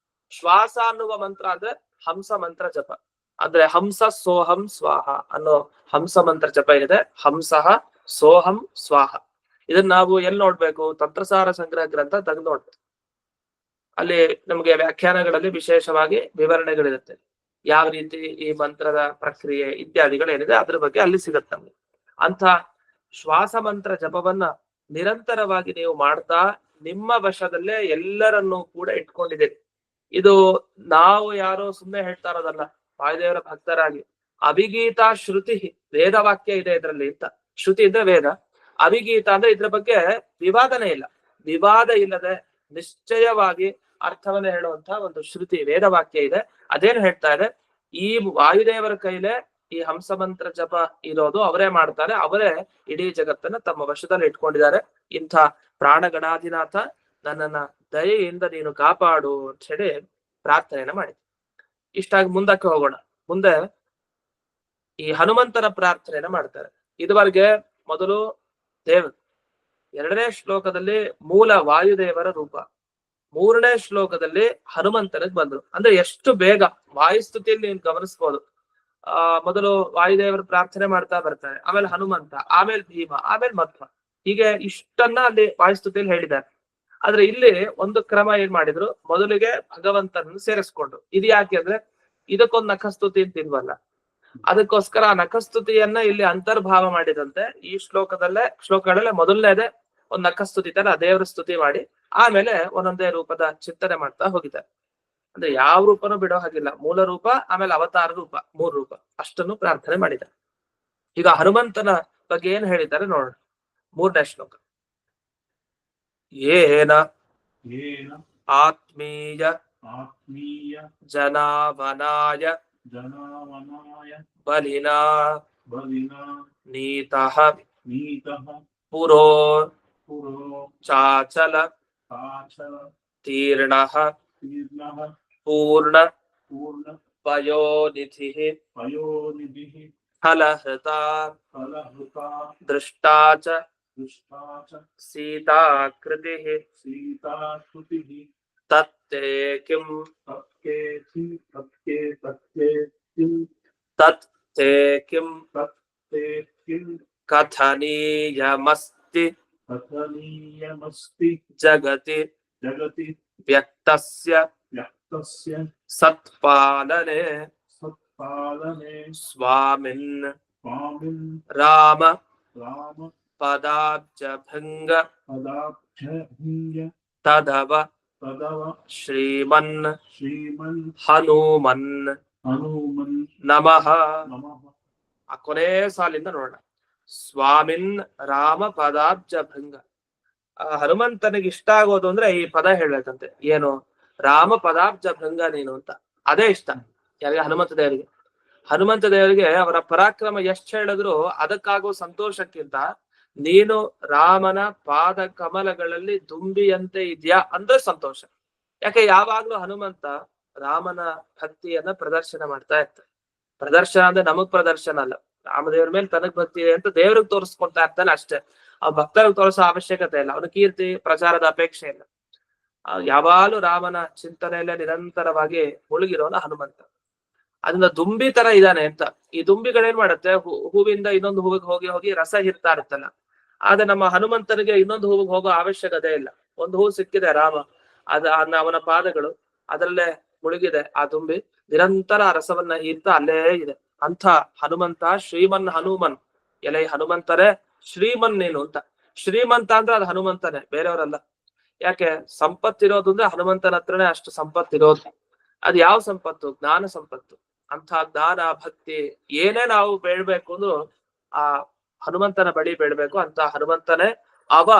ಶ್ವಾಸ ಅನ್ನುವ ಮಂತ್ರ ಅಂದ್ರೆ ಹಂಸ ಮಂತ್ರ ಜಪ. ಅಂದ್ರೆ ಹಂಸ ಸೋಹಂ ಸ್ವಾಹ ಅನ್ನೋ ಹಂಸ ಮಂತ್ರ ಜಪ ಇದೆ. ಹಂಸಃ ಸೋಹಂ ಸ್ವಾಹ. ಇದನ್ನ ನಾವು ಎಲ್ಲಿ ನೋಡ್ಬೇಕು? ತಂತ್ರಸಾರ ಸಂಗ್ರಹ ಗ್ರಂಥ ತೆಗೆದು ನೋಡ್ಬೇಕು. ಅಲ್ಲಿ ನಮಗೆ ವ್ಯಾಖ್ಯಾನಗಳಲ್ಲಿ ವಿಶೇಷವಾಗಿ ವಿವರಣೆಗಳಿರುತ್ತೆ. ಯಾವ ರೀತಿ ಈ ಮಂತ್ರದ ಪ್ರಕ್ರಿಯೆ ಇತ್ಯಾದಿಗಳೇನಿದೆ ಅದ್ರ ಬಗ್ಗೆ ಅಲ್ಲಿ ಸಿಗುತ್ತೆ ನಮ್ಗೆ. ಅಂತ ಶ್ವಾಸ ಮಂತ್ರ ಜಪವನ್ನ ನಿರಂತರವಾಗಿ ನೀವು ಮಾಡ್ತಾ ನಿಮ್ಮ ವಶದಲ್ಲೇ ಎಲ್ಲರನ್ನೂ ಕೂಡ ಇಟ್ಕೊಂಡಿದ್ದೀರಿ. ಇದು ನಾವು ಯಾರೋ ಸುಮ್ಮನೆ ಹೇಳ್ತಾ ಇರೋದಲ್ಲ, ವಾಯುದೇವರ ಭಕ್ತರಾಗಿ. ಅಭಿಗೀತ ಶ್ರುತಿ, ವೇದವಾಕ್ಯ ಇದೆ ಇದರಲ್ಲಿ ಅಂತ. ಶ್ರುತಿ ಇದ್ರೆ ವೇದ, ಅಭಿಗೀತ ಅಂದ್ರೆ ಇದ್ರ ಬಗ್ಗೆ ವಿವಾದನೆ ಇಲ್ಲ. ವಿವಾದ ಇಲ್ಲದೆ ನಿಶ್ಚಯವಾಗಿ ಅರ್ಥವನ್ನ ಹೇಳುವಂತಹ ಒಂದು ಶ್ರುತಿ ವೇದವಾಕ್ಯ ಇದೆ. ಅದೇನು ಹೇಳ್ತಾ ಇದೆ? ಈ ವಾಯುದೇವರ ಕೈಲೇ ಈ ಹಂಸ ಮಂತ್ರ ಜಪ ಇರೋದು, ಅವರೇ ಮಾಡ್ತಾರೆ, ಅವರೇ ಇಡೀ ಜಗತ್ತನ್ನ ತಮ್ಮ ವಶದಲ್ಲಿ ಇಟ್ಕೊಂಡಿದ್ದಾರೆ. ಇಂಥ ಪ್ರಾಣಗಣಾಧಿನಾಥ, ನನ್ನನ್ನ ದಯೆಯಿಂದ ನೀನು ಕಾಪಾಡು ಅಂತ ಹೇಳಿ ಪ್ರಾರ್ಥನೆಯನ್ನ ಮಾಡಿ. ಇಷ್ಟಾಗಿ ಮುಂದಕ್ಕೆ ಹೋಗೋಣ. ಮುಂದೆ ಈ ಹನುಮಂತನ ಪ್ರಾರ್ಥನೆಯನ್ನ ಮಾಡ್ತಾರೆ. ಇದುವರೆಗೆ ಮೊದಲು ದೇವರು, 2ನೇ ಶ್ಲೋಕದಲ್ಲಿ ಮೂಲ ವಾಯುದೇವರ ರೂಪ, 3ನೇ ಶ್ಲೋಕದಲ್ಲಿ ಹನುಮಂತನಿಗೆ ಬಂದ್ರು. ಅಂದ್ರೆ ಎಷ್ಟು ಬೇಗ ವಾಯುಸ್ತುತಿಯಲ್ಲಿ ನೀನು ಗಮನಿಸ್ಬೋದು. ಮೊದಲು ವಾಯುದೇವರು ಪ್ರಾರ್ಥನೆ ಮಾಡ್ತಾ ಬರ್ತಾರೆ, ಆಮೇಲೆ ಹನುಮಂತ, ಆಮೇಲೆ ಭೀಮ, ಆಮೇಲೆ ಮಧ್ವ, ಹೀಗೆ ಇಷ್ಟನ್ನ ಅಲ್ಲಿ ವಾಯುಸ್ತುತಿಯಲ್ಲಿ ಹೇಳಿದ್ದಾರೆ. ಆದ್ರೆ ಇಲ್ಲಿ ಒಂದು ಕ್ರಮ ಏನ್ ಮಾಡಿದ್ರು, ಮೊದಲಿಗೆ ಭಗವಂತನನ್ನು ಸೇರಿಸ್ಕೊಂಡ್ರು. ಇದು ಯಾಕೆ ಅಂದ್ರೆ ಇದಕ್ಕೊಂದು ನಖಸ್ತುತಿ ಅಂತ ಇಲ್ವಲ್ಲ, ಅದಕ್ಕೋಸ್ಕರ ಆ ನಖಸ್ತುತಿಯನ್ನ ಇಲ್ಲಿ ಅಂತರ್ಭಾವ ಮಾಡಿದಂತೆ ಈ ಶ್ಲೋಕಗಳಲ್ಲೇ ಮೊದಲನೇದೇ ಒಂದು ನಖಸ್ತುತಿ ತರ ದೇವರ ಸ್ತುತಿ ಮಾಡಿ ಆಮೇಲೆ ಒಂದೊಂದೇ ರೂಪದ ಚಿಂತನೆ ಮಾಡ್ತಾ ಹೋಗಿದ್ದಾರೆ. ಅಂದ್ರೆ ಯಾವ ರೂಪನೂ ಬಿಡೋ ಹಾಗಿಲ್ಲ. ಮೂಲ ರೂಪ, ಆಮೇಲೆ ಅವತಾರ ರೂಪ, 3 ರೂಪ ಅಷ್ಟನ್ನು ಪ್ರಾರ್ಥನೆ ಮಾಡಿದ್ದಾರೆ. ಈಗ ಹನುಮಂತನ ಬಗ್ಗೆ ಏನ್ ಹೇಳಿದ್ದಾರೆ ನೋಡೋಣ. 3ನೇ ಶ್ಲೋಕ. ಏನ ಆತ್ಮೀಯ ಜನಾವನಾಯ ಬಲಿನಾ ನೀತಃ ಪುರೋ ಚಾಚಲ ತೀರ್ಣಃ ಪೂರ್ಣ ಪಯೋನಿಧಿ ಫಲಹೃತ ದೃಷ್ಟಾ ಚ ಸೀತಾಕೃತಿ ತತ್ತೇ ಕಿಂ ತತ್ತೇ ಕಿಂ ಕಥನೀಯಮಸ್ತಿ ಜಗತಿ ವ್ಯಕ್ತಸ್ಯ ಸತ್ಪಾಲನೆ ಸ್ವಾಮಿನ್ ರಾಮ ಪದಾಬ್ಜಭಂಗ ತದವ ಶ್ರೀಮನ್ ಹನುಮನ್ ನಮಃ. ಆ ಕೊನೆ ಸಾಲಿಂದ ನೋಡೋಣ. ಸ್ವಾಮಿನ್ ರಾಮ ಪದಾಬ್ಜ ಭಂಗ. ಹನುಮಂತನಿಗೆ ಇಷ್ಟ ಆಗೋದು ಅಂದ್ರೆ ಈ ಪದ ಹೇಳ್ಬೇಕಂತೆ. ಏನು? ರಾಮ ಪದಾಬ್ಜ ಭಂಗ ನೀನು ಅಂತ. ಅದೇ ಇಷ್ಟ ಯಾರಿಗೆ? ಹನುಮಂತ ದೇವರಿಗೆ. ಹನುಮಂತ ದೇವರಿಗೆ ಅವರ ಪರಾಕ್ರಮ ಎಷ್ಟು ಹೇಳಿದ್ರು ಅದಕ್ಕಾಗೋ ಸಂತೋಷಕ್ಕಿಂತ ನೀನು ರಾಮನ ಪಾದ ಕಮಲಗಳಲ್ಲಿ ದುಂಬಿಯಂತೆ ಇದೆಯಾ ಅಂದ್ರೆ ಸಂತೋಷ. ಯಾಕೆ ಯಾವಾಗ್ಲೂ ಹನುಮಂತ ರಾಮನ ಭಕ್ತಿಯನ್ನ ಪ್ರದರ್ಶನ ಮಾಡ್ತಾ ಇರ್ತಾರೆ. ಪ್ರದರ್ಶನ ಅಂದ್ರೆ ನಮಗ್ ಪ್ರದರ್ಶನ ಅಲ್ಲ, ರಾಮದೇವ್ರ ಮೇಲೆ ತನಗ್ ಭಕ್ತಿ ಇದೆ ಅಂತ ದೇವ್ರಿಗೆ ತೋರಿಸ್ಕೊಳ್ತಾ ಇರ್ತಾನೆ ಅಷ್ಟೇ. ಆ ಭಕ್ತರಿಗೆ ತೋರಿಸೋ ಅವಶ್ಯಕತೆ ಇಲ್ಲ, ಅವನ ಕೀರ್ತಿ ಪ್ರಚಾರದ ಅಪೇಕ್ಷೆ ಇಲ್ಲ. ಯಾವಾಗಲೂ ರಾಮನ ಚಿಂತನೆಯಲ್ಲೇ ನಿರಂತರವಾಗಿ ಮುಳುಗಿರೋನ ಹನುಮಂತ. ಅದನ್ನ ದುಂಬಿ ತರ ಇದ್ದಾನೆ ಅಂತ. ಈ ದುಂಬಿಗಳೇನ್ ಮಾಡುತ್ತೆ, ಹೂವಿಂದ ಇನ್ನೊಂದು ಹೂವಿಗೆ ಹೋಗಿ ಹೋಗಿ ರಸ ಹೀರ್ತಾ ಇರುತ್ತಲ್ಲ. ಆದ್ರೆ ನಮ್ಮ ಹನುಮಂತನಿಗೆ ಇನ್ನೊಂದು ಹೂವಿಗೆ ಹೋಗೋ ಅವಶ್ಯಕತೆ ಇಲ್ಲ. ಒಂದು ಹೂ ಸಿಕ್ಕಿದೆ ರಾಮ, ಅವನ ಪಾದಗಳು ಅದರಲ್ಲೇ ಮುಳುಗಿದೆ. ಆ ದುಂಬಿ ನಿರಂತರ ಆ ರಸವನ್ನ ಹೀರ್ತಾ ಅಲ್ಲೇ ಇದೆ. ಅಂಥ ಹನುಮಂತ ಶ್ರೀಮನ್ ಹನುಮನ್. ಎಲೆ ಹನುಮಂತರೇ ಶ್ರೀಮನ್ ನೀನು ಅಂತ. ಶ್ರೀಮಂತ ಅಂದ್ರೆ ಅದು ಹನುಮಂತನೇ, ಬೇರೆಯವರಲ್ಲ. ಯಾಕೆ? ಸಂಪತ್ತಿರೋದು ಅಂದ್ರೆ ಹನುಮಂತನ ಹತ್ರನೇ ಅಷ್ಟು ಸಂಪತ್ತಿರೋದು. ಅದು ಯಾವ ಸಂಪತ್ತು? ಜ್ಞಾನ ಸಂಪತ್ತು. ಅಂಥ ಜ್ಞಾನ ಭಕ್ತಿ ಏನೇ ನಾವು ಬೇಡ್ಬೇಕು ಅಂದ್ರು ಆ ಹನುಮಂತನ ಬಳಿ ಬೇಡ್ಬೇಕು. ಅಂತ ಹನುಮಂತನೇ ಅವ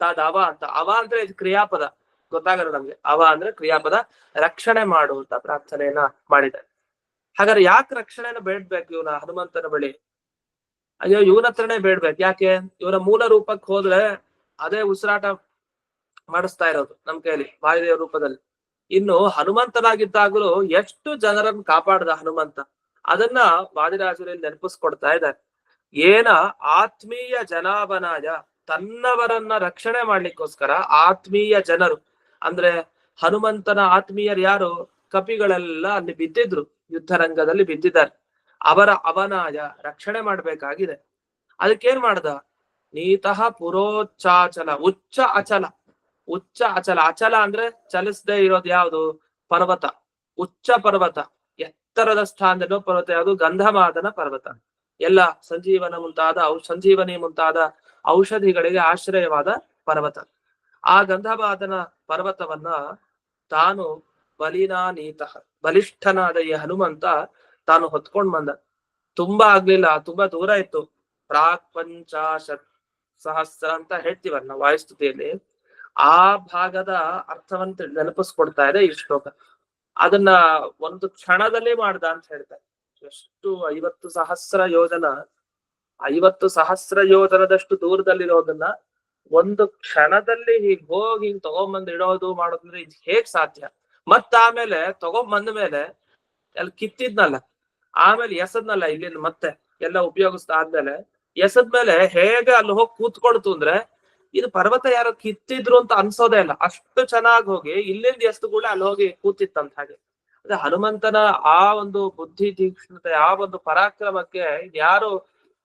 ತದವ ಅಂತ. ಅವ ಅಂದ್ರೆ ಇದು ಕ್ರಿಯಾಪದ, ಗೊತ್ತಾಗಲ್ಲ ನಮ್ಗೆ. ಅವ ಅಂದ್ರೆ ಕ್ರಿಯಾಪದ. ರಕ್ಷಣೆ ಮಾಡು ಅಂತ ಪ್ರಾರ್ಥನೆಯನ್ನ ಮಾಡಿದೆ. ಹಾಗಾದ್ರೆ ಯಾಕೆ ರಕ್ಷಣೆನ ಬೇಡ್ಬೇಕು ಇವನ ಹನುಮಂತನ ಬಳಿ? ಅಯ್ಯೋ ಇವನ ಹತ್ರನೇ ಬೇಡ್ಬೇಕು. ಯಾಕೆ? ಇವನ ಮೂಲ ರೂಪಕ್ಕೆ ಹೋದ್ರೆ ಅದೇ ಉಸಿರಾಟ ಮಾಡಿಸ್ತಾ ಇರೋದು ನಮ್ ಕೈಯಲ್ಲಿ ವಾಯುದೇವ ರೂಪದಲ್ಲಿ. ಇನ್ನು ಹನುಮಂತನಾಗಿದ್ದಾಗಲೂ ಎಷ್ಟು ಜನರನ್ನು ಕಾಪಾಡದ ಹನುಮಂತ, ಅದನ್ನ ವಾದಿರಾಜರಲ್ಲಿ ನೆನಪಿಸ್ಕೊಡ್ತಾ ಇದ್ದಾರೆ. ಏನ ಆತ್ಮೀಯ ಜನಾಭನಾಯ, ತನ್ನವರನ್ನ ರಕ್ಷಣೆ ಮಾಡ್ಲಿಕ್ಕೋಸ್ಕರ ಆತ್ಮೀಯ ಜನರು ಅಂದ್ರೆ ಹನುಮಂತನ ಆತ್ಮೀಯರು ಯಾರು? ಕಪಿಗಳೆಲ್ಲ ಅಲ್ಲಿ ಬಿದ್ದಿದ್ರು, ಯುದ್ಧ ರಂಗದಲ್ಲಿ ಬಿದ್ದಿದ್ದಾರೆ. ಅವರ ಅವನಾಯ ರಕ್ಷಣೆ ಮಾಡ್ಬೇಕಾಗಿದೆ. ಅದಕ್ಕೇನ್ ಮಾಡ್ದ? ನೀತಃ ಪುರೋಚ್ಚಾಚಲ, ಉಚ್ಚ ಅಚಲ. ಉಚ್ಚ ಅಚಲ. ಅಚಲ ಅಂದ್ರೆ ಚಲಿಸದೆ ಇರೋದು ಯಾವುದು? ಪರ್ವತ. ಉಚ್ಚ ಪರ್ವತ, ಎತ್ತರದ ಸ್ಥಾನದಲ್ಲಿರೋ ಪರ್ವತ ಯಾವುದು? ಗಂಧಮಾದನ ಪರ್ವತ. ಎಲ್ಲ ಸಂಜೀವನಿ ಮುಂತಾದ ಔಷಧಿಗಳಿಗೆ ಆಶ್ರಯವಾದ ಪರ್ವತ. ಆ ಗಂಧಮಾದನ ಪರ್ವತವನ್ನ ತಾನು ಬಲಿನಾನೀತಃ, ಬಲಿಷ್ಠನಾದ ಈ ಹನುಮಂತ ತಾನು ಹೊತ್ಕೊಂಡ್ ಬಂದ. ತುಂಬಾ ಆಗ್ಲಿಲ್ಲ, ತುಂಬಾ ದೂರ ಇತ್ತು. ಪ್ರಾಕ್ 50 ಸಹಸ್ರ ಅಂತ ಹೇಳ್ತೀವಲ್ಲ ನಾವು ವಾಯುಸ್ತುತಿಯಲ್ಲಿ. ಆ ಭಾಗದ ಅರ್ಥವಂತ ನೆನಪಿಸ್ಕೊಡ್ತಾ ಇದೆ ಈ ಶ್ಲೋಕ. ಅದನ್ನ ಒಂದು ಕ್ಷಣದಲ್ಲಿ ಮಾಡ್ದ ಅಂತ ಹೇಳ್ತಾರೆ. ಎಷ್ಟು 50 ಸಹಸ್ರ ಯೋಜನ, 50 ಸಹಸ್ರ ಯೋಜನದಷ್ಟು ದೂರದಲ್ಲಿರೋದನ್ನ ಒಂದು ಕ್ಷಣದಲ್ಲಿ ಹೀಗ್ ಹೋಗಿ ಹಿಂಗ್ ತಗೊಂಬಂದ್ ಇಡೋದು ಮಾಡೋದಂದ್ರೆ ಇದು ಹೇಗ್ ಸಾಧ್ಯ? ಮತ್ತ ಆಮೇಲೆ ತಗೊಂಬಂದ ಮೇಲೆ ಅಲ್ಲಿ ಕಿತ್ತಿದ್ನಲ್ಲ, ಆಮೇಲೆ ಎಸದ್ನಲ್ಲ, ಇಲ್ಲಿಂದ ಮತ್ತೆ ಎಲ್ಲ ಉಪಯೋಗಿಸ್ತಾ ಆದ್ಮೇಲೆ ಎಸದ್ಮೇಲೆ ಹೇಗೆ ಅಲ್ಲಿ ಹೋಗಿ ಕೂತ್ಕೊಳ್ತು ಅಂದ್ರೆ ಇದು ಪರ್ವತ ಯಾರೋ ಕಿತ್ತಿದ್ರು ಅಂತ ಅನ್ಸೋದೇ ಇಲ್ಲ. ಅಷ್ಟು ಚೆನ್ನಾಗಿ ಹೋಗಿ ಇಲ್ಲಿಂದ ಎಸ್ದು ಕೂಡ ಅಲ್ಲಿ ಹೋಗಿ ಕೂತಿತ್ತಂತ. ಹಾಗೆ ಅದೇ ಹನುಮಂತನ ಆ ಒಂದು ಬುದ್ಧಿ ತೀಕ್ಷ್ಣತೆ, ಆ ಒಂದು ಪರಾಕ್ರಮಕ್ಕೆ ಯಾರು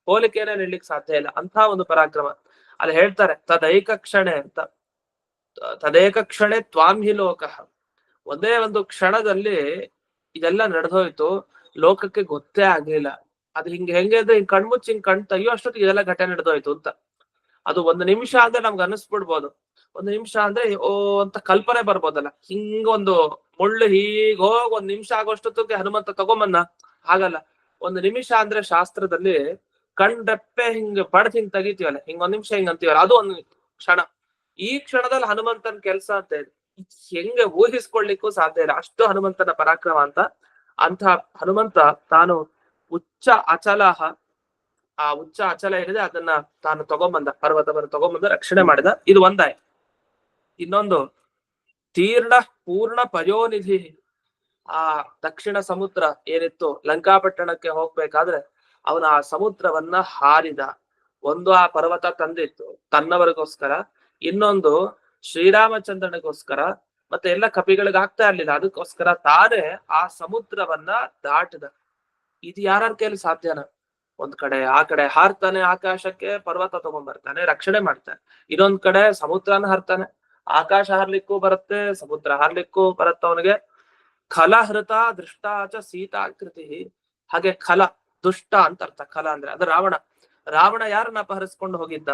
ಹೋಲಿಕೆನೇ ನೀಡ್ಲಿಕ್ಕೆ ಸಾಧ್ಯ ಇಲ್ಲ. ಅಂತ ಒಂದು ಪರಾಕ್ರಮ ಅಲ್ಲಿ ಹೇಳ್ತಾರೆ. ತದೈಕ ಕ್ಷಣೆ ಅಂತ, ತದೇಕ ಕ್ಷಣೆ ತ್ವಾಂ ಹಿ ಲೋಕಃ. ಒಂದೇ ಒಂದು ಕ್ಷಣದಲ್ಲಿ ಇದೆಲ್ಲ ನಡೆದೋಯ್ತು, ಲೋಕಕ್ಕೆ ಗೊತ್ತೇ ಆಗ್ಲಿಲ್ಲ. ಅದು ಹೆಂಗೆ ಅಂದ್ರೆ ಹಿಂಗ್ ಕಣ್ಮುಚ್ಚಿ ಹಿಂಗ್ ಕಣ್ ತೆಗಿಯೋ ಅಷ್ಟೊತ್ತಿಗೆ ಇದೆಲ್ಲ ಘಟನೆ ನಡೆದೋಯ್ತು ಅಂತ. ಅದು ಒಂದು ನಿಮಿಷ ಅಂದ್ರೆ ನಮ್ಗೆ ಅನಿಸ್ಬಿಡ್ಬೋದು. ಒಂದು ನಿಮಿಷ ಅಂದ್ರೆ ಓ ಅಂತ ಕಲ್ಪನೆ ಬರ್ಬೋದಲ್ಲ. ಹಿಂಗೊಂದು ಮುಳ್ಳು ಹೀಗ್ ಹೋಗ್ ಒಂದ್ ನಿಮಿಷ ಆಗೋಷ್ಟೊತ್ತಿಗೆ ಹನುಮಂತ ತಗೊಂಬನ್ನ. ಹಾಗಲ್ಲ, ಒಂದು ನಿಮಿಷ ಅಂದ್ರೆ ಶಾಸ್ತ್ರದಲ್ಲಿ ಕಣ್ರೆಪ್ಪೆ ಹಿಂಗ್ ಬಡ್ದ್ ಹಿಂಗ್ ತೆಗಿತೀವಲ್ಲ, ಹಿಂಗ್ ಒಂದ್ ನಿಮಿಷ ಹಿಂಗ್ ಅಂತೀವಲ್ಲ, ಅದು ಒಂದು ಕ್ಷಣ. ಈ ಕ್ಷಣದಲ್ಲಿ ಹನುಮಂತನ ಕೆಲ್ಸ ಅಂತ ಇದೆ, ಹೆಂಗೆ ಊಹಿಸ್ಕೊಳ್ಲಿಕ್ಕೂ ಸಾಧ್ಯ ಇಲ್ಲ. ಅಷ್ಟು ಹನುಮಂತನ ಪರಾಕ್ರಮ ಅಂತ. ಅಂತ ಹನುಮಂತ ತಾನು ಉಚ್ಚ ಅಚಲಹ, ಆ ಉಚ್ಚ ಅಚಲ ಏನಿದೆ ಅದನ್ನ ತಾನು ತಗೊಂಬಂದ, ಪರ್ವತವನ್ನು ತಗೊಂಬಂದ ರಕ್ಷಣೆ ಮಾಡಿದ. ಇದು ಒಂದಾಯ್ತು. ಇನ್ನೊಂದು ತೀರ್ಣ ಪೂರ್ಣ ಪಯೋನಿಧಿ. ಆ ದಕ್ಷಿಣ ಸಮುದ್ರ ಏನಿತ್ತು, ಲಂಕಾಪಟ್ಟಣಕ್ಕೆ ಹೋಗ್ಬೇಕಾದ್ರೆ ಅವನ ಆ ಸಮುದ್ರವನ್ನ ಹಾರಿದ. ಒಂದು ಆ ಪರ್ವತ ತಂದಿತ್ತು ತನ್ನವರಿಗೋಸ್ಕರ, ಇನ್ನೊಂದು ಶ್ರೀರಾಮಚಂದ್ರನಿಗೋಸ್ಕರ, ಮತ್ತೆ ಎಲ್ಲ ಕಪಿಗಳಿಗೆ ಆಗ್ತಾ ಇರ್ಲಿಲ್ಲ, ಅದಕ್ಕೋಸ್ಕರ ತಾನೇ ಆ ಸಮುದ್ರವನ್ನ ದಾಟದ. ಇದು ಯಾರ ಕೈಯಲ್ಲಿ ಸಾಧ್ಯನ? ಒಂದ್ ಕಡೆ ಆ ಕಡೆ ಹಾರ್ತಾನೆ ಆಕಾಶಕ್ಕೆ, ಪರ್ವತ ತಗೊಂಡ್ಬರ್ತಾನೆ, ರಕ್ಷಣೆ ಮಾಡ್ತಾನೆ. ಇನ್ನೊಂದ್ ಕಡೆ ಸಮುದ್ರನ ಹಾರ್ತಾನೆ, ಆಕಾಶ ಹಾರ್ಲಿಕ್ಕೂ ಬರುತ್ತೆ, ಸಮುದ್ರ ಹಾರ್ಲಿಕ್ಕೂ ಬರುತ್ತೆ ಅವನಿಗೆ. ಖಲಹೃತ ದೃಷ್ಟಾಚ ಸೀತಾಕೃತಿ. ಹಾಗೆ ಖಲ ದುಷ್ಟ ಅಂತ ಅರ್ಥ. ಖಲ ಅಂದ್ರೆ ಅದು ರಾವಣ. ರಾವಣ ಯಾರನ್ನ ಅಪಹರಿಸ್ಕೊಂಡು ಹೋಗಿದ್ದ?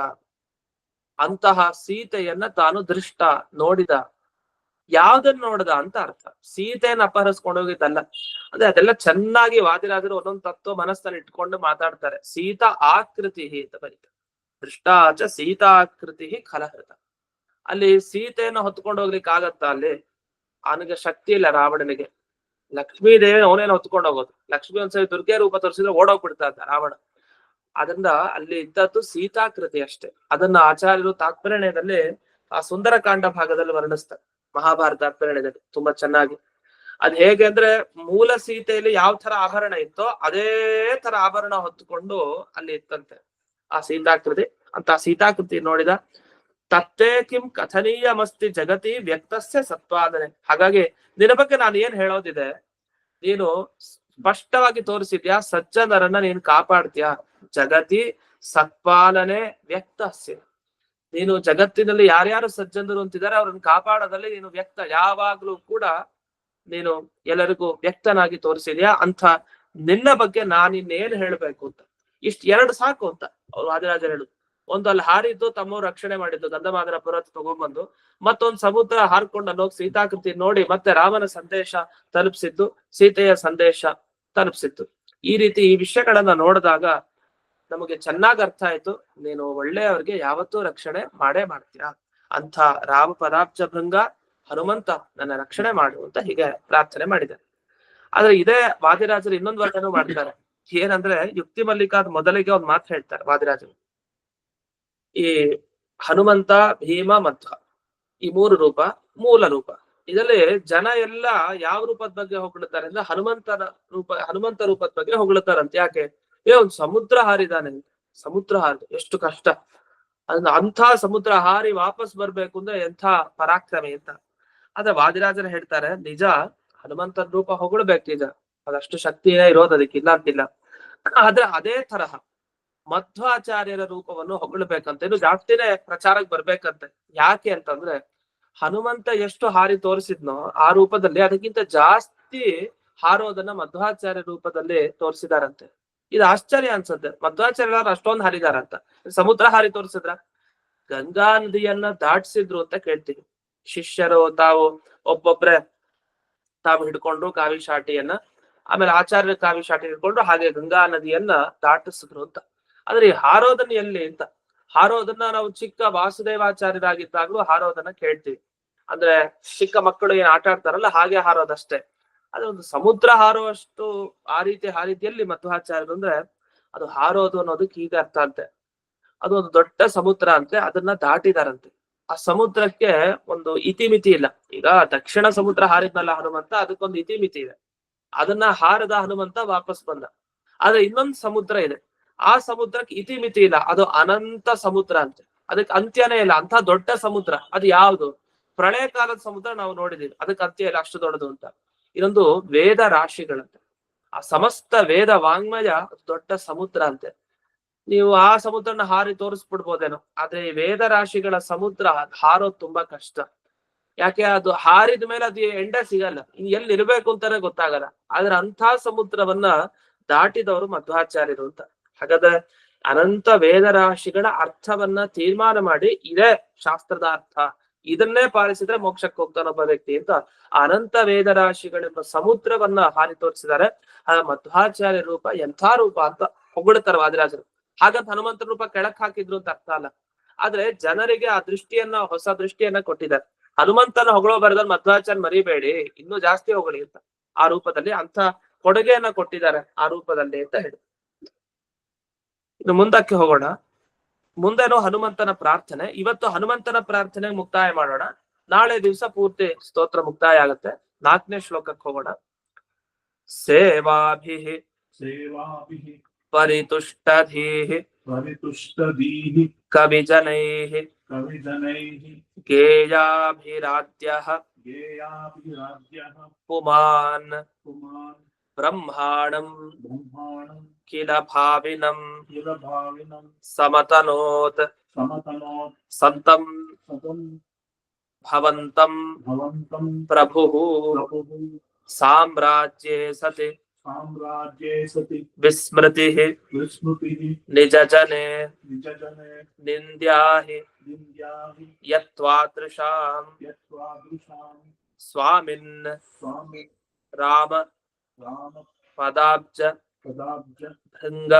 ಅಂತಹ ಸೀತೆಯನ್ನ ತಾನು ದೃಷ್ಟ ನೋಡಿದ. ಯಾವ್ದನ್ನ ನೋಡ್ದ ಅಂತ ಅರ್ಥ. ಸೀತೆಯನ್ನ ಅಪಹರಿಸ್ಕೊಂಡು ಹೋಗಿದ್ದಲ್ಲ. ಅಂದ್ರೆ ಅದೆಲ್ಲ ಚೆನ್ನಾಗಿ ವಾದಿರಾಜರು ಒಂದೊಂದು ತತ್ವ ಮನಸ್ಸಲ್ಲಿ ಇಟ್ಕೊಂಡು ಮಾತಾಡ್ತಾರೆ. ಸೀತಾ ಆಕೃತಿ ಅಂತ ಬರೀತಾರೆ. ದೃಷ್ಟಾಚ ಸೀತಾಕೃತಿ ಖಲಹೃತ. ಅಲ್ಲಿ ಸೀತೆಯನ್ನ ಹೊತ್ಕೊಂಡು ಹೋಗ್ಲಿಕ್ಕೆ ಆಗತ್ತ? ಅಲ್ಲಿ ಅವನಿಗೆ ಶಕ್ತಿ ಇಲ್ಲ ರಾವಣನಿಗೆ. ಲಕ್ಷ್ಮೀ ದೇವಿ ಅವನೇನ ಹೊತ್ಕೊಂಡು ಹೋಗೋದು. ಲಕ್ಷ್ಮಿ ಒಂದ್ಸರಿ ದುರ್ಗೆ ರೂಪ ತೋರಿಸಿದ್ರೆ ಓಡೋಗ್ಬಿಡ್ತಾ ಇದ್ದ ರಾವಣ. ಅದರಿಂದ ಅಲ್ಲಿ ಇದ್ದದ್ದು ಸೀತಾಕೃತಿ ಅಷ್ಟೇ. ಅದನ್ನ ಆಚಾರ್ಯರು ತಾತ್ಪರ್ಯದಲ್ಲಿ ಆ ಸುಂದರಕಾಂಡ ಭಾಗದಲ್ಲಿ ವರ್ಣಿಸ್ತಾರೆ, ಮಹಾಭಾರತ ತಾತ್ಪರ್ಯದಲ್ಲಿ ತುಂಬಾ ಚೆನ್ನಾಗಿ. ಅದ್ ಹೇಗೆ ಅಂದ್ರೆ ಮೂಲ ಸೀತೆಯಲ್ಲಿ ಯಾವ ತರ ಆಭರಣ ಇತ್ತೋ ಅದೇ ತರ ಆಭರಣ ಹೊತ್ತುಕೊಂಡು ಅಲ್ಲಿ ಇತ್ತಂತೆ. ಆ ಸೀತಾಕೃತಿ ಅಂತ ಸೀತಾಕೃತಿ ನೋಡಿದ. ತತ್ತೇ ಕಿಂ ಕಥನೀಯಮಸ್ತಿ ಜಗತಿ ವ್ಯಕ್ತಸ್ಯ ಸತ್ಪಾದನೆ. ಹಾಗಾಗಿ ನಿನ್ನ ಬಗ್ಗೆ ನಾನು ಏನ್ ಹೇಳೋದಿದೆ, ನೀನು ಸ್ಪಷ್ಟವಾಗಿ ತೋರಿಸಿದ್ಯಾ, ಸಜ್ಜನರನ್ನ ನೀನು ಕಾಪಾಡ್ತೀಯಾ. ಜಗತಿ ಸತ್ಪಾಲನೆ ವ್ಯಕ್ತಸ್ಯ, ನೀನು ಜಗತ್ತಿನಲ್ಲಿ ಯಾರ್ಯಾರು ಸಜ್ಜನರು ಅಂತಿದ್ದಾರೆ ಅವ್ರನ್ನ ಕಾಪಾಡೋದಲ್ಲಿ ನೀನು ವ್ಯಕ್ತ, ಯಾವಾಗ್ಲೂ ಕೂಡ ನೀನು ಎಲ್ಲರಿಗೂ ವ್ಯಕ್ತನಾಗಿ ತೋರಿಸಿದ್ಯಾ. ಅಂತ ನಿನ್ನ ಬಗ್ಗೆ ನಾನಿನ್ನೇನ್ ಹೇಳ್ಬೇಕು ಅಂತ. ಇಷ್ಟ ಎರಡು ಸಾಕು ಅಂತ ಅವ್ರು ವಾದಿರಾಜರು ಹೇಳುದು. ಒಂದು ಅಲ್ಲಿ ಹಾರಿದ್ದು ತಮ್ಮವ್ರು ರಕ್ಷಣೆ ಮಾಡಿದ್ದು ಗಂಧಮಾದನ ಪರ್ವತ ತಗೊಂಡ್ಬಂದು, ಮತ್ತೊಂದು ಸಮುದ್ರ ಹಾರ್ಕೊಂಡು ಅನ್ನೋಗ್ ಸೀತಾಕೃತಿ ನೋಡಿ ಮತ್ತೆ ರಾಮನ ಸಂದೇಶ ತಲುಪಿಸಿದ್ದು, ಸೀತೆಯ ಸಂದೇಶ ತಲುಪಿಸಿತ್ತು. ಈ ರೀತಿ ಈ ವಿಷಯಗಳನ್ನ ನೋಡಿದಾಗ ನಮಗೆ ಚೆನ್ನಾಗಿ ಅರ್ಥ ಆಯ್ತು, ನೀನು ಒಳ್ಳೆಯವ್ರಿಗೆ ಯಾವತ್ತೂ ರಕ್ಷಣೆ ಮಾಡೇ ಮಾಡ್ತೀರಾ. ಅಂತ ರಾಮ ಪದಾಬ್ಜ ಭೃಂಗ ಹನುಮಂತ ನನ್ನ ರಕ್ಷಣೆ ಮಾಡು ಅಂತ ಹೀಗೆ ಪ್ರಾರ್ಥನೆ ಮಾಡಿದ್ದಾರೆ. ಆದ್ರೆ ಇದೇ ವಾದಿರಾಜರು ಇನ್ನೊಂದು ವರ್ಗನೂ ಮಾಡ್ತಾರೆ. ಏನಂದ್ರೆ ಯುಕ್ತಿ ಮಲ್ಲಿಕಾದ ಮೊದಲಿಗೆ ಒಂದ್ ಮಾತು ಹೇಳ್ತಾರೆ ವಾದಿರಾಜರು. ಈ ಹನುಮಂತ, ಭೀಮ, ಮಧ್ವ ಈ ಮೂರು ರೂಪ ಮೂಲ ರೂಪ. ಇದರಲ್ಲಿ ಜನ ಎಲ್ಲ ಯಾವ ರೂಪದ ಬಗ್ಗೆ ಹೊಗಳುತ್ತಾರೆ ಅಂದ್ರೆ ಹನುಮಂತ ರೂಪದ ಬಗ್ಗೆ ಹೊಗಳುತ್ತಾರಂತೆ. ಯಾಕೆ? ಒಂದ್ ಸಮುದ್ರ ಹಾರಿದಾನೆ, ಸಮುದ್ರ ಹಾರಿದ ಎಷ್ಟು ಕಷ್ಟ, ಅದನ್ನ ಅಂಥ ಸಮುದ್ರ ಹಾರಿ ವಾಪಸ್ ಬರ್ಬೇಕು ಅಂದ್ರೆ ಎಂಥ ಪರಾಕ್ರಮಿ ಅಂತ. ಆದ್ರೆ ವಾದಿರಾಜರು ಹೇಳ್ತಾರೆ, ನಿಜ ಹನುಮಂತನ ರೂಪ ಹೊಗಳ್ಬೇಕು, ನಿಜ ಅದಷ್ಟು ಶಕ್ತಿನೇ ಇರೋದು, ಅದಕ್ಕಿಲ್ಲ ಅಂತಿಲ್ಲ. ಆದ್ರೆ ಅದೇ ತರಹ ಮಧ್ವಾಚಾರ್ಯರ ರೂಪವನ್ನು ಹೊಗಳ್ಬೇಕಂತ, ಇನ್ನು ಜಾಸ್ತಿನೇ ಪ್ರಚಾರಕ್ಕೆ ಬರ್ಬೇಕಂತೆ. ಯಾಕೆ ಅಂತಂದ್ರೆ ಹನುಮಂತ ಎಷ್ಟು ಹಾರಿ ತೋರಿಸಿದ್ನೋ ಆ ರೂಪದಲ್ಲಿ ಅದಕ್ಕಿಂತ ಜಾಸ್ತಿ ಹಾರೋದನ್ನ ಮಧ್ವಾಚಾರ್ಯ ರೂಪದಲ್ಲಿ ತೋರಿಸಿದಾರಂತೆ. ಇದು ಆಶ್ಚರ್ಯ ಅನ್ಸುತ್ತೆ. ಮಧ್ವಾಚಾರ್ಯ ಅಷ್ಟೊಂದು ಹಾರಿದಾರಂತ. ಸಮುದ್ರ ಹಾರಿ ತೋರಿಸಿದ್ರ, ಗಂಗಾ ನದಿಯನ್ನ ದಾಟಿಸಿದ್ರು ಅಂತ ಕೇಳ್ತೀವಿ. ಶಿಷ್ಯರು ತಾವು ಒಬ್ಬೊಬ್ರೆ ತಾವು ಹಿಡ್ಕೊಂಡ್ರು ಕಾವಿ ಶಾಟಿಯನ್ನ, ಆಮೇಲೆ ಆಚಾರ್ಯ ಕಾವಿ ಶಾಟಿ ಹಿಡ್ಕೊಂಡ್ರು, ಹಾಗೆ ಗಂಗಾ ನದಿಯನ್ನ ದಾಟಿಸಿದ್ರು ಅಂತ. ಆದ್ರೆ ಈ ಹಾರೋದನ್ನ ಎಲ್ಲಿ ಅಂತ, ಹಾರೋದನ್ನ ನಾವು ಚಿಕ್ಕ ವಾಸುದೇವಾಚಾರ್ಯರಾಗಿದ್ದಾಗ್ಲೂ ಹಾರೋದನ್ನ ಕೇಳ್ತೀವಿ. ಅಂದ್ರೆ ಚಿಕ್ಕ ಮಕ್ಕಳು ಏನ್ ಆಟ ಆಡ್ತಾರಲ್ಲ ಹಾಗೆ ಹಾರೋದಷ್ಟೇ. ಅದ್ರ ಒಂದು ಸಮುದ್ರ ಹಾರುವಷ್ಟು ಆ ರೀತಿಯಲ್ಲಿ ಮಧ್ವಾಚಾರ್ಯರು ಅಂದ್ರೆ ಅದು ಹಾರೋದು ಅನ್ನೋದಕ್ಕೆ ಈಗ ಅರ್ಥ ಅಂತೆ. ಅದು ಒಂದು ದೊಡ್ಡ ಸಮುದ್ರ ಅಂತೆ, ಅದನ್ನ ದಾಟಿದಾರಂತೆ. ಆ ಸಮುದ್ರಕ್ಕೆ ಒಂದು ಇತಿಮಿತಿ ಇಲ್ಲ. ಈಗ ದಕ್ಷಿಣ ಸಮುದ್ರ ಹಾರಿದ್ನಲ್ಲ ಹನುಮಂತ, ಅದಕ್ಕೊಂದು ಇತಿಮಿತಿ ಇದೆ. ಅದನ್ನ ಹಾರದ ಹನುಮಂತ ವಾಪಸ್ ಬಂದ. ಆದ್ರೆ ಇನ್ನೊಂದು ಸಮುದ್ರ ಇದೆ, ಆ ಸಮುದ್ರಕ್ಕೆ ಇತಿಮಿತಿ ಇಲ್ಲ, ಅದು ಅನಂತ ಸಮುದ್ರ ಅಂತೆ, ಅದಕ್ಕೆ ಅಂತ್ಯನೇ ಇಲ್ಲ. ಅಂತ ದೊಡ್ಡ ಸಮುದ್ರ ಅದು ಯಾವುದು? ಪ್ರಳಯ ಕಾಲದ ಸಮುದ್ರ ನಾವು ನೋಡಿದೀವಿ, ಅದಕ್ಕೆ ಅಂತ್ಯ ಇಲ್ಲ, ಅಷ್ಟು ದೊಡ್ಡದು ಅಂತ. ಇದೊಂದು ವೇದ ರಾಶಿಗಳಂತೆ, ಆ ಸಮಸ್ತ ವೇದ ವಾಂಗ್ಮಯ ದೊಡ್ಡ ಸಮುದ್ರ ಅಂತೆ. ನೀವು ಆ ಸಮುದ್ರನ ಹಾರಿ ತೋರಿಸ್ಬಿಡ್ಬೋದೇನೋ, ಆದ್ರೆ ಈ ವೇದ ರಾಶಿಗಳ ಸಮುದ್ರ ಹಾರೋದು ತುಂಬಾ ಕಷ್ಟ. ಯಾಕೆ? ಅದು ಹಾರಿದ ಮೇಲೆ ಅದು ಎಂಡ ಸಿಗಲ್ಲ, ಇನ್ ಎಲ್ಲಿ ಇರ್ಬೇಕು ಅಂತಾನೆ ಗೊತ್ತಾಗಲ್ಲ. ಆದ್ರೆ ಅಂಥ ಸಮುದ್ರವನ್ನ ದಾಟಿದವರು ಮಧ್ವಾಚಾರ್ಯರು ಅಂತ. ಹಾಗಾದ್ರೆ ಅನಂತ ವೇದ ರಾಶಿಗಳ ಅರ್ಥವನ್ನ ತೀರ್ಮಾನ ಮಾಡಿ ಇದೇ ಶಾಸ್ತ್ರದ ಅರ್ಥ, ಇದನ್ನೇ ಪಾಲಿಸಿದ್ರೆ ಮೋಕ್ಷಕ್ಕೆ ಹೋಗ್ತಾನೊಬ್ಬ ವ್ಯಕ್ತಿ ಅಂತ ಅನಂತ ವೇದ ರಾಶಿಗಳೆಂಬ ಸಮುದ್ರವನ್ನ ಹಾರಿ ತೋರಿಸಿದ್ದಾರೆ. ಆ ಮಧ್ವಾಚಾರ್ಯ ರೂಪ ಎಂಥ ರೂಪ ಅಂತ ಹೊಗಳುತ್ತಾರೆ ವಾದಿರಾಜರು. ಹಾಗಂತ ಹನುಮಂತ ರೂಪ ಕೆಳಕ್ ಹಾಕಿದ್ರು ಅಂತ ಅರ್ಥ ಅಲ್ಲ. ಆದ್ರೆ ಜನರಿಗೆ ಆ ದೃಷ್ಟಿಯನ್ನ, ಹೊಸ ದೃಷ್ಟಿಯನ್ನ ಕೊಟ್ಟಿದ್ದಾರೆ. ಹನುಮಂತನ ಹೊಗಳೋ ಬರದಲ್ಲಿ ಮಧ್ವಾಚಾರ್ಯ ಮರಿಬೇಡಿ, ಇನ್ನೂ ಜಾಸ್ತಿ ಹೊಗಳಿ ಅಂತ. ಆ ರೂಪದಲ್ಲಿ ಅಂತ ಕೊಡುಗೆಯನ್ನ ಕೊಟ್ಟಿದ್ದಾರೆ ಆ ರೂಪದಲ್ಲಿ ಅಂತ ಹೇಳಿ. ಇನ್ನು ಮುಂದಕ್ಕೆ ಹೋಗೋಣ. ಮುಂದೇನೋ ಹನುಮಂತನ ಪ್ರಾರ್ಥನೆ. ಇವತ್ತು ಹನುಮಂತನ ಪ್ರಾರ್ಥನೆ ಮುಕ್ತಾಯ ಮಾಡೋಣ. ನಾಳೆ ದಿವಸ ಪೂರ್ತಿ ಸ್ತೋತ್ರ ಮುಕ್ತಾಯ ಆಗುತ್ತೆ. 4ನೇ ಶ್ಲೋಕಕ್ಕೆ ಹೋಗೋಣ. ಸೇವಾಭಿಃ ಪರಿತುಷ್ಟಧೀಃ ಕವಿಜನೈಃ ಗೇಯಾಭಿರಾದ್ಯಃ ಪುಮಾನ್ ಬ್ರಹ್ಮಾಣಂ ಕಿಲ ಭಾವಿನಂ ಸಮತನೋತ್ ಸಂತಂ ಭವಂತಂ ಪ್ರಭುಃ ಸಾಮ್ರಾಜ್ಯೇ ಸತಿ ವಿಸ್ಮೃತಿಃ ನಿಜಜನೆ ನಿಂದ್ಯಾಹಿ ಯತ್ವಾದೃಶಾಂ ಸ್ವಾಮಿನ್ ರಾಮ ಪದಾಬ್ಜ ಭೃಂಗ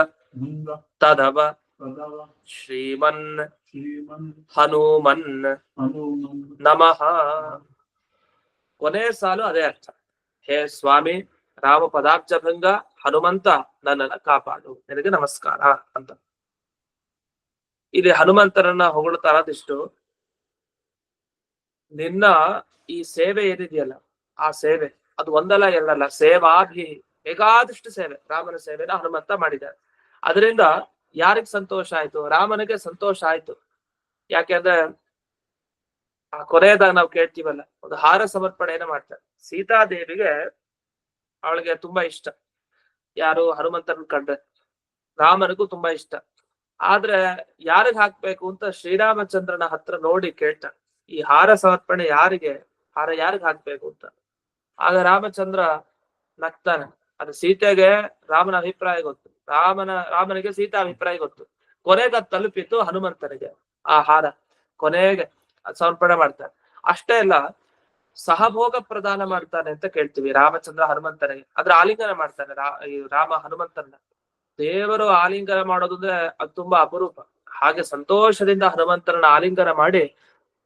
ತದವ ಶ್ರೀಮನ್ ಹನುಮನ್ ನಮಃ. ಕೊನೆ ಸಾಲು ಅದೇ ಅರ್ಥ. ಹೇ ಸ್ವಾಮಿ ರಾಮ ಪದಾಬ್ಜ ಭೃಂಗ ಹನುಮಂತ, ನನ್ನನ್ನ ಕಾಪಾಡು, ನಿನಗೆ ನಮಸ್ಕಾರ ಅಂತ. ಇಲ್ಲಿ ಹನುಮಂತರನ್ನ ಹೊಗಳುತ್ತಾರದಿಷ್ಟು. ನಿನ್ನ ಈ ಸೇವೆ ಏನಿದೆಯಲ್ಲ, ಆ ಸೇವೆ ಅದು ಒಂದಲ್ಲ ಎರಡಲ್ಲ, ಸೇವಾಭಿ ಬೇಕಾದಷ್ಟು ಸೇವೆ, ರಾಮನ ಸೇವೆನ ಹನುಮಂತ ಮಾಡಿದ್ದಾರೆ. ಅದರಿಂದ ಯಾರಿಗ್ ಸಂತೋಷ ಆಯ್ತು? ರಾಮನಿಗೆ ಸಂತೋಷ ಆಯ್ತು. ಯಾಕೆಂದ್ರೆ ಆ ಕೊನೆಯದಾಗ ನಾವು ಕೇಳ್ತೀವಲ್ಲ, ಒಂದು ಹಾರ ಸಮರ್ಪಣೆಯನ್ನ ಮಾಡ್ತಾರೆ. ಸೀತಾದೇವಿಗೆ ಅವಳಿಗೆ ತುಂಬಾ ಇಷ್ಟ, ಯಾರು ಹನುಮಂತನ ಕಂಡ್ರೆ. ರಾಮನಿಗೂ ತುಂಬಾ ಇಷ್ಟ. ಆದ್ರೆ ಯಾರಿಗ್ ಹಾಕ್ಬೇಕು ಅಂತ ಶ್ರೀರಾಮಚಂದ್ರನ ಹತ್ರ ನೋಡಿ ಕೇಳ್ತಾನೆ, ಈ ಹಾರ ಸಮರ್ಪಣೆ ಯಾರಿಗೆ, ಹಾರ ಯಾರಿಗ್ ಹಾಕ್ಬೇಕು ಅಂತ. ಆಗ ರಾಮಚಂದ್ರ ನಗ್ತಾನೆ. ಅದು ಸೀತೆಗೆ ರಾಮನ ಅಭಿಪ್ರಾಯ ಗೊತ್ತು, ರಾಮನಿಗೆ ಸೀತಾ ಅಭಿಪ್ರಾಯ ಗೊತ್ತು. ಕೊನೆಗೆ ಅದು ತಲುಪಿತ್ತು ಹನುಮಂತನಿಗೆ ಆ ಹಾರ. ಕೊನೆಗೆ ಸಮರ್ಪಣೆ ಮಾಡ್ತಾನೆ. ಅಷ್ಟೇ ಅಲ್ಲ, ಸಹಭೋಗ ಪ್ರದಾನ ಮಾಡ್ತಾನೆ ಅಂತ ಕೇಳ್ತೀವಿ ರಾಮಚಂದ್ರ ಹನುಮಂತನಿಗೆ. ಅದ್ರ ಆಲಿಂಗನ ಮಾಡ್ತಾನೆ ಈ ರಾಮ ಹನುಮಂತನ. ದೇವರು ಆಲಿಂಗನ ಮಾಡೋದು ಅಂದ್ರೆ ಅದು ತುಂಬಾ ಅಪರೂಪ. ಹಾಗೆ ಸಂತೋಷದಿಂದ ಹನುಮಂತನ ಆಲಿಂಗನ ಮಾಡಿ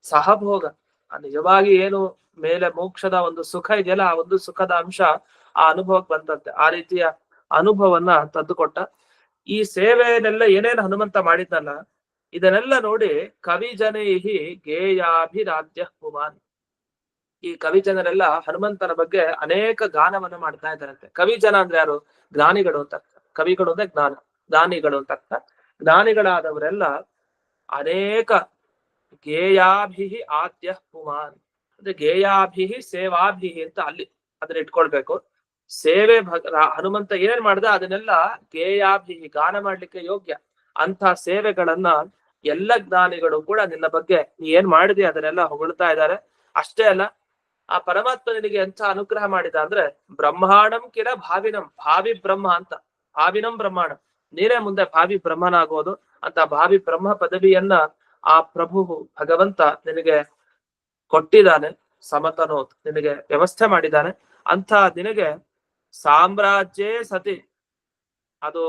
ಸಹಭೋಗ, ನಿಜವಾಗಿ ಏನು ಮೇಲೆ ಮೋಕ್ಷದ ಒಂದು ಸುಖ ಇದೆಯಲ್ಲ, ಆ ಒಂದು ಸುಖದ ಅಂಶ ಆ ಅನುಭವಕ್ಕೆ ಬಂದಂತೆ. ಆ ರೀತಿಯ ಅನುಭವವನ್ನ ತಂದುಕೊಟ್ಟ. ಈ ಸೇವೆಯನ್ನೆಲ್ಲ ಏನೇನು ಹನುಮಂತ ಮಾಡಿದ್ನಲ್ಲ, ಇದನ್ನೆಲ್ಲ ನೋಡಿ ಕವಿ ಜನೈಹಿ ಗೇಯಾಭಿರಾಧ್ಯ ಪುಮಾನ್. ಈ ಕವಿ ಜನರೆಲ್ಲ ಹನುಮಂತನ ಬಗ್ಗೆ ಅನೇಕ ಗಾನವನ್ನು ಮಾಡ್ತಾ ಇದ್ದಾರಂತೆ. ಕವಿ ಜನ ಅಂದ್ರೆ ಯಾರು? ಜ್ಞಾನಿಗಳು ಅಂತ ಅರ್ಥ. ಕವಿಗಳು ಅಂದ್ರೆ ಜ್ಞಾನಿಗಳು ಅಂತ ಅರ್ಥ. ಜ್ಞಾನಿಗಳಾದವರೆಲ್ಲ ಅನೇಕ ಗೇಯಾಭಿ ಆದ್ಯ ಪುಮಾನ್ ಅಂದ್ರೆ ಗೇಯಾಭಿಹಿ ಸೇವಾಭಿಹಿ ಅಂತ ಅಲ್ಲಿ ಅದನ್ನ ಇಟ್ಕೊಳ್ಬೇಕು. ಸೇವೆ ಹನುಮಂತ ಏನೇನ್ ಮಾಡ್ದ ಅದನ್ನೆಲ್ಲ ಗೇಯಾಭಿಹಿ ಗಾನ ಮಾಡ್ಲಿಕ್ಕೆ ಯೋಗ್ಯ ಅಂತ ಸೇವೆಗಳನ್ನ ಎಲ್ಲ ಜ್ಞಾನಿಗಳು ಕೂಡ ನಿನ್ನ ಬಗ್ಗೆ ನೀ ಏನ್ ಮಾಡಿದೆ ಅದನ್ನೆಲ್ಲ ಹೊಗಳ್ತಾ ಇದ್ದಾರೆ. ಅಷ್ಟೇ ಅಲ್ಲ, ಆ ಪರಮಾತ್ಮ ನಿನಗೆ ಎಂಥ ಅನುಗ್ರಹ ಮಾಡಿದ ಅಂದ್ರೆ ಬ್ರಹ್ಮಾಂಡಂ ಕಿರ ಭಾವಿನಂ, ಭಾವಿ ಬ್ರಹ್ಮ ಅಂತ. ಭಾವಿನಂ ಬ್ರಹ್ಮಾಂಡ, ನೀನೇ ಮುಂದೆ ಭಾವಿ ಬ್ರಹ್ಮನಾಗೋದು ಅಂತ ಭಾವಿ ಬ್ರಹ್ಮ ಪದವಿಯನ್ನ ಆ ಪ್ರಭು ಭಗವಂತ ನಿನಗೆ ಕೊಟ್ಟಿದ್ದಾನೆ. ಸಮತನೋತ್ ನಿನಗೆ ವ್ಯವಸ್ಥೆ ಮಾಡಿದ್ದಾನೆ. ಅಂತ ನಿನಗೆ ಸಾಮ್ರಾಜ್ಯೇ ಸತಿ, ಅದು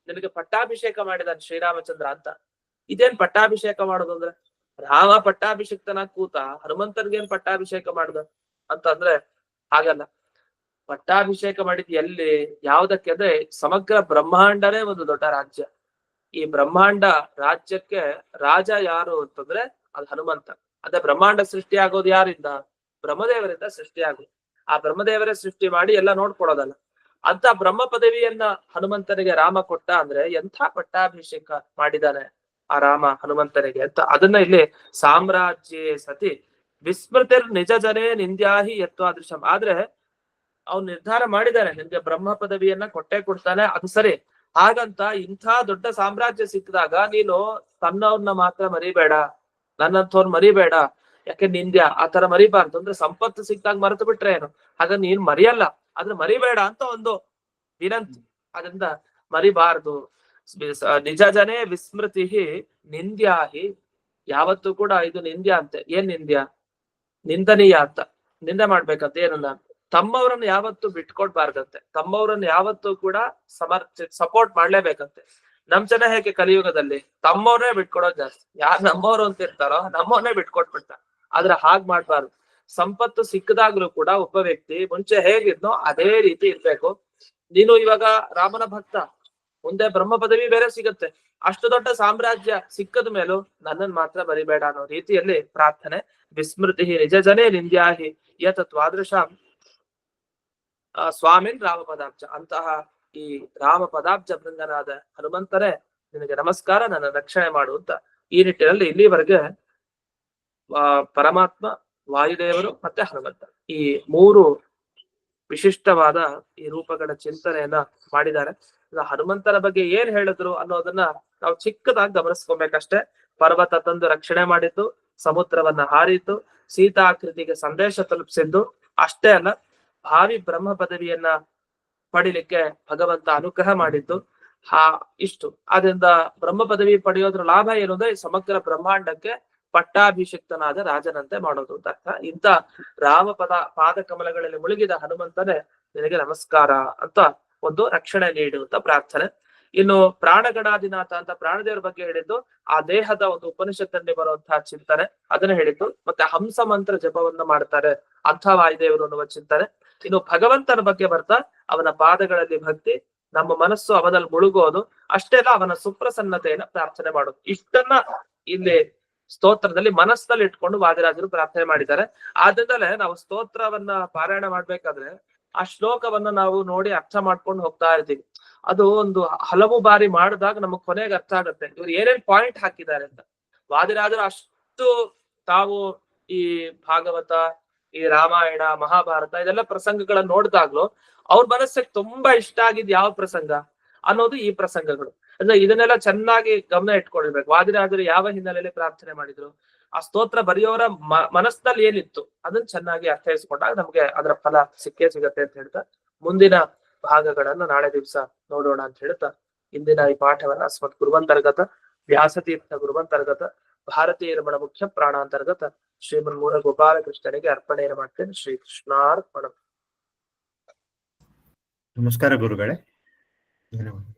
ನಿನಗೆ ಪಟ್ಟಾಭಿಷೇಕ ಮಾಡಿದಾನೆ ಶ್ರೀರಾಮಚಂದ್ರ ಅಂತ. ಇದೇನ್ ಪಟ್ಟಾಭಿಷೇಕ ಮಾಡೋದು ಅಂದ್ರೆ, ರಾಮ ಪಟ್ಟಾಭಿಷೇಕ್ತನ ಕೂತ ಹನುಮಂತನ್ಗೇನ್ ಪಟ್ಟಾಭಿಷೇಕ ಮಾಡ್ದ ಅಂತಂದ್ರೆ ಹಾಗಲ್ಲ. ಪಟ್ಟಾಭಿಷೇಕ ಮಾಡಿದ್ ಎಲ್ಲಿ, ಯಾವ್ದಕ್ಕೆ ಅಂದ್ರೆ ಸಮಗ್ರ ಬ್ರಹ್ಮಾಂಡನೇ ಒಂದು ದೊಡ್ಡ ರಾಜ್ಯ. ಈ ಬ್ರಹ್ಮಾಂಡ ರಾಜ್ಯಕ್ಕೆ ರಾಜ ಯಾರು ಅಂತಂದ್ರೆ ಅದು ಹನುಮಂತ. ಅದೇ ಬ್ರಹ್ಮಾಂಡ ಸೃಷ್ಟಿ ಆಗೋದು ಯಾರಿಂದ? ಬ್ರಹ್ಮದೇವರಿಂದ ಸೃಷ್ಟಿ ಆಗೋದು. ಆ ಬ್ರಹ್ಮದೇವರೇ ಸೃಷ್ಟಿ ಮಾಡಿ ಎಲ್ಲ ನೋಡ್ಕೊಡೋದಲ್ಲ. ಅಂತ ಬ್ರಹ್ಮ ಪದವಿಯನ್ನ ಹನುಮಂತನಿಗೆ ರಾಮ ಕೊಟ್ಟ ಅಂದ್ರೆ ಎಂಥ ಪಟ್ಟಾಭಿಷೇಕ ಮಾಡಿದಾನೆ ಆ ರಾಮ ಹನುಮಂತನಿಗೆ ಅಂತ. ಅದನ್ನ ಇಲ್ಲಿ ಸಾಮ್ರಾಜ್ಯೇ ಸತಿ ವಿಸ್ಮೃತಿರ್ ನಿಜ ಜನೇ ನಿಂದ್ಯಾಹಿ ಯತ್ವಾದೃಶಂ. ಆದ್ರೆ ಅವ್ನು ನಿರ್ಧಾರ ಮಾಡಿದಾನೆ ನಿನ್ಗೆ ಬ್ರಹ್ಮ ಪದವಿಯನ್ನ ಕೊಟ್ಟೆ ಕೊಡ್ತಾನೆ, ಅದು ಸರಿ. ಹಾಗಂತ ಇಂಥ ದೊಡ್ಡ ಸಾಮ್ರಾಜ್ಯ ಸಿಕ್ಕಿದಾಗ ನೀನು ತನ್ನವ್ರನ್ನ ಮಾತ್ರ ಮರಿಬೇಡ, ನನ್ನಂಥವ್ರು ಮರಿಬೇಡ. ಯಾಕೆ ನಿಂದ್ಯ ಆತರ ಮರಿಬಾರ್ದು ಅಂದ್ರೆ ಸಂಪತ್ತು ಸಿಕ್ಕಾಗ ಮರೆತು ಬಿಟ್ರೆ ಏನು, ಹಾಗ ನೀನ್ ಮರಿಯಲ್ಲ, ಆದ್ರೆ ಮರಿಬೇಡ ಅಂತ ಒಂದು ವಿನಂತಿ. ಅದರಿಂದ ಮರಿಬಾರ್ದು. ನಿಜ ಜನೇ ವಿಸ್ಮೃತಿ ನಿಂದ್ಯಾಹಿ, ಯಾವತ್ತೂ ಕೂಡ ಇದು ನಿಂದ್ಯ ಅಂತೆ. ಏನ್ ನಿಂದ್ಯ? ನಿಂದನೀಯ ಅಂತ, ನಿಂದೆ ಮಾಡ್ಬೇಕಂತ. ಏನನ್ನ? ತಮ್ಮವ್ರನ್ನ ಯಾವತ್ತೂ ಬಿಟ್ಕೊಡ್ಬಾರ್ದಂತೆ. ತಮ್ಮವ್ರನ್ನ ಯಾವತ್ತೂ ಕೂಡ ಸಪೋರ್ಟ್ ಮಾಡ್ಲೇಬೇಕಂತೆ. ನಮ್ ಜನ ಹೇಗೆ ಕಲಿಯುಗದಲ್ಲಿ ತಮ್ಮವ್ರನ್ನೇ ಬಿಟ್ಕೊಡೋದು ಜಾಸ್ತಿ. ಯಾರು ನಮ್ಮವ್ರು ಅಂತ ಇರ್ತಾರೋ ನಮ್ಮವ್ರನ್ನೇ ಬಿಟ್ಕೊಟ್ಬಿಡ್ತಾರ. ಆದ್ರೆ ಹಾಗ್ ಮಾಡ್ಬಾರ್ದು. ಸಂಪತ್ತು ಸಿಕ್ಕದಾಗ್ಲೂ ಕೂಡ ಒಬ್ಬ ವ್ಯಕ್ತಿ ಮುಂಚೆ ಹೇಗಿದ್ನೋ ಅದೇ ರೀತಿ ಇರ್ಬೇಕು. ನೀನು ಇವಾಗ ರಾಮನ ಭಕ್ತ, ಮುಂದೆ ಬ್ರಹ್ಮ ಪದವಿ ಬೇರೆ ಸಿಗತ್ತೆ. ಅಷ್ಟು ದೊಡ್ಡ ಸಾಮ್ರಾಜ್ಯ ಸಿಕ್ಕದ ಮೇಲೂ ನನ್ನನ್ ಮಾತ್ರ ಬರಿಬೇಡ ಅನ್ನೋ ರೀತಿಯಲ್ಲಿ ಪ್ರಾರ್ಥನೆ. ವಿಸ್ಮೃತಿ ನಿಜ ಜನೇ ನಿಂದ್ಯಾಹಿ ಯತತ್ವಾದೃಶ ಸ್ವಾಮಿನ್ ರಾಮ ಪದಾಬ್ಜ. ಅಂತಹ ಈ ರಾಮ ಪದಾಬ್ಜ ಬೃಂದನಾದ ಹನುಮಂತನೇ ನಿನಗೆ ನಮಸ್ಕಾರ, ನನ್ನ ರಕ್ಷಣೆ ಮಾಡು ಅಂತ. ಈ ನಿಟ್ಟಿನಲ್ಲಿ ಇಲ್ಲಿವರೆಗೆ ಪರಮಾತ್ಮ, ವಾಯುದೇವರು ಮತ್ತೆ ಹನುಮಂತ ಈ ಮೂರು ವಿಶಿಷ್ಟವಾದ ಈ ರೂಪಗಳ ಚಿಂತನೆಯನ್ನ ಮಾಡಿದ್ದಾರೆ. ಹನುಮಂತನ ಬಗ್ಗೆ ಏನ್ ಹೇಳಿದ್ರು ಅನ್ನೋದನ್ನ ನಾವು ಚಿಕ್ಕದಾಗಿ ಗಮನಿಸ್ಕೊಬೇಕಷ್ಟೇ. ಪರ್ವತ ತಂದು ರಕ್ಷಣೆ ಮಾಡಿದ್ದು, ಸಮುದ್ರವನ್ನ ಹಾರಿದ್ದು, ಸೀತಾಕೃತಿಗೆ ಸಂದೇಶ ತಲುಪಿಸಿದ್ದು. ಅಷ್ಟೇ ಅಲ್ಲ, ಭಾವಿ ಬ್ರಹ್ಮ ಪದವಿಯನ್ನ ಪಡಿಲಿಕ್ಕೆ ಭಗವಂತ ಅನುಗ್ರಹ ಮಾಡಿದ್ದು. ಇಷ್ಟು. ಆದ್ರಿಂದ ಬ್ರಹ್ಮ ಪದವಿ ಪಡೆಯೋದ್ರ ಲಾಭ ಏನು ಅಂದ್ರೆ ಸಮಗ್ರ ಬ್ರಹ್ಮಾಂಡಕ್ಕೆ ಪಟ್ಟಾಭಿಷಿಕ್ತನಾದ ರಾಜನಂತೆ ಮಾಡೋದು ಅಂತ ಅರ್ಥ. ಇಂಥ ರಾಮ ಪಾದ ಕಮಲಗಳಲ್ಲಿ ಮುಳುಗಿದ ಹನುಮಂತನೇ ನಿನಗೆ ನಮಸ್ಕಾರ ಅಂತ ಒಂದು ರಕ್ಷಣೆ ನೀಡುವಂತ ಪ್ರಾರ್ಥನೆ. ಇನ್ನು ಪ್ರಾಣಗಣಾಧಿನಾಥ ಅಂತ ಪ್ರಾಣದೇವರ ಬಗ್ಗೆ ಹೇಳಿದ್ದು, ಆ ದೇಹದ ಒಂದು ಉಪನಿಷತ್ತಲ್ಲಿ ಬರುವಂತಹ ಚಿಂತನೆ ಅದನ್ನ ಹೇಳಿದ್ದು. ಮತ್ತೆ ಹಂಸ ಮಂತ್ರ ಜಪವನ್ನ ಮಾಡ್ತಾರೆ ಅಂಥ ವಾಯುದೇವರು ಅನ್ನುವ ಚಿಂತನೆ. ಇನ್ನು ಭಗವಂತನ ಬಗ್ಗೆ ಬರ್ತಾ ಅವನ ಪಾದಗಳಲ್ಲಿ ಭಕ್ತಿ, ನಮ್ಮ ಮನಸ್ಸು ಅವನಲ್ಲಿ ಮುಳುಗೋದು. ಅಷ್ಟೇ ಅಲ್ಲ, ಅವನ ಸುಪ್ರಸನ್ನತೆಯನ್ನ ಪ್ರಾರ್ಥನೆ ಮಾಡೋದು. ಇಷ್ಟನ್ನ ಇಲ್ಲಿ ಸ್ತೋತ್ರದಲ್ಲಿ ಮನಸ್ಸಲ್ಲಿ ಇಟ್ಕೊಂಡು ವಾದಿರಾಜರು ಪ್ರಾರ್ಥನೆ ಮಾಡಿದ್ದಾರೆ. ಆದ್ರಿಂದಲೇ ನಾವು ಸ್ತೋತ್ರವನ್ನ ಪಾರಾಯಣ ಮಾಡ್ಬೇಕಾದ್ರೆ ಆ ಶ್ಲೋಕವನ್ನ ನಾವು ನೋಡಿ ಅರ್ಥ ಮಾಡ್ಕೊಂಡು ಹೋಗ್ತಾ ಇರ್ತೀವಿ. ಅದು ಒಂದು ಹಲವು ಬಾರಿ ಮಾಡಿದಾಗ ನಮಗ್ ಕೊನೆಗೆ ಅರ್ಥ ಆಗುತ್ತೆ ಇವ್ರು ಏನೇನ್ ಪಾಯಿಂಟ್ ಹಾಕಿದ್ದಾರೆ ಅಂತ. ವಾದಿರಾಜರು ಅಷ್ಟು ತಾವು ಈ ಭಾಗವತ, ಈ ರಾಮಾಯಣ, ಮಹಾಭಾರತ ಇದೆಲ್ಲ ಪ್ರಸಂಗಗಳನ್ನ ನೋಡಿದಾಗ್ಲೂ ಅವ್ರ ಮನಸ್ಸಿಗೆ ತುಂಬಾ ಇಷ್ಟ ಆಗಿದ್ ಯಾವ ಪ್ರಸಂಗ ಅನ್ನೋದು ಈ ಪ್ರಸಂಗಗಳು. ಅಂದ್ರೆ ಇದನ್ನೆಲ್ಲ ಚೆನ್ನಾಗಿ ಗಮನ ಇಟ್ಕೊಳ್ಬೇಕು. ವಾದಿರಾಜರು ಯಾವ ಹಿನ್ನೆಲೆಯಲ್ಲಿ ಪ್ರಾರ್ಥನೆ ಮಾಡಿದ್ರು, ಆ ಸ್ತೋತ್ರ ಬರೆಯೋರ ಮನಸ್ಸಿನಲ್ಲಿ ಏನಿತ್ತು ಅದನ್ನ ಚೆನ್ನಾಗಿ ಅರ್ಥೈಸ್ಕೊಂಡಾಗ ನಮ್ಗೆ ಅದರ ಫಲ ಸಿಕ್ಕೇ ಸಿಗತ್ತೆ ಅಂತ ಹೇಳ್ತಾ ಮುಂದಿನ ಭಾಗಗಳನ್ನ ನಾಳೆ ದಿವಸ ನೋಡೋಣ ಅಂತ ಹೇಳ್ತಾ ಇಂದಿನ ಈ ಪಾಠವನ್ನ ಅಸ್ಮತ್ ಗುರುವಂತರ್ಗತ ವ್ಯಾಸತೀರ್ಥ ಗುರುವಂತರ್ಗತ ಭಾರತೀಯ ರಮಣ ಮುಖ್ಯ ಪ್ರಾಣಾಂತರ್ಗತ ಶ್ರೀಮನ್ ಮೂಲ ಗೋಪಾಲಕೃಷ್ಣನಿಗೆ ಅರ್ಪಣೆಯನ್ನು ಮಾಡ್ತೇನೆ. ಶ್ರೀ ಕೃಷ್ಣಾರ್ಪಣ. ನಮಸ್ಕಾರ ಗುರುಗಳೇ. ಧನ್ಯವಾದ.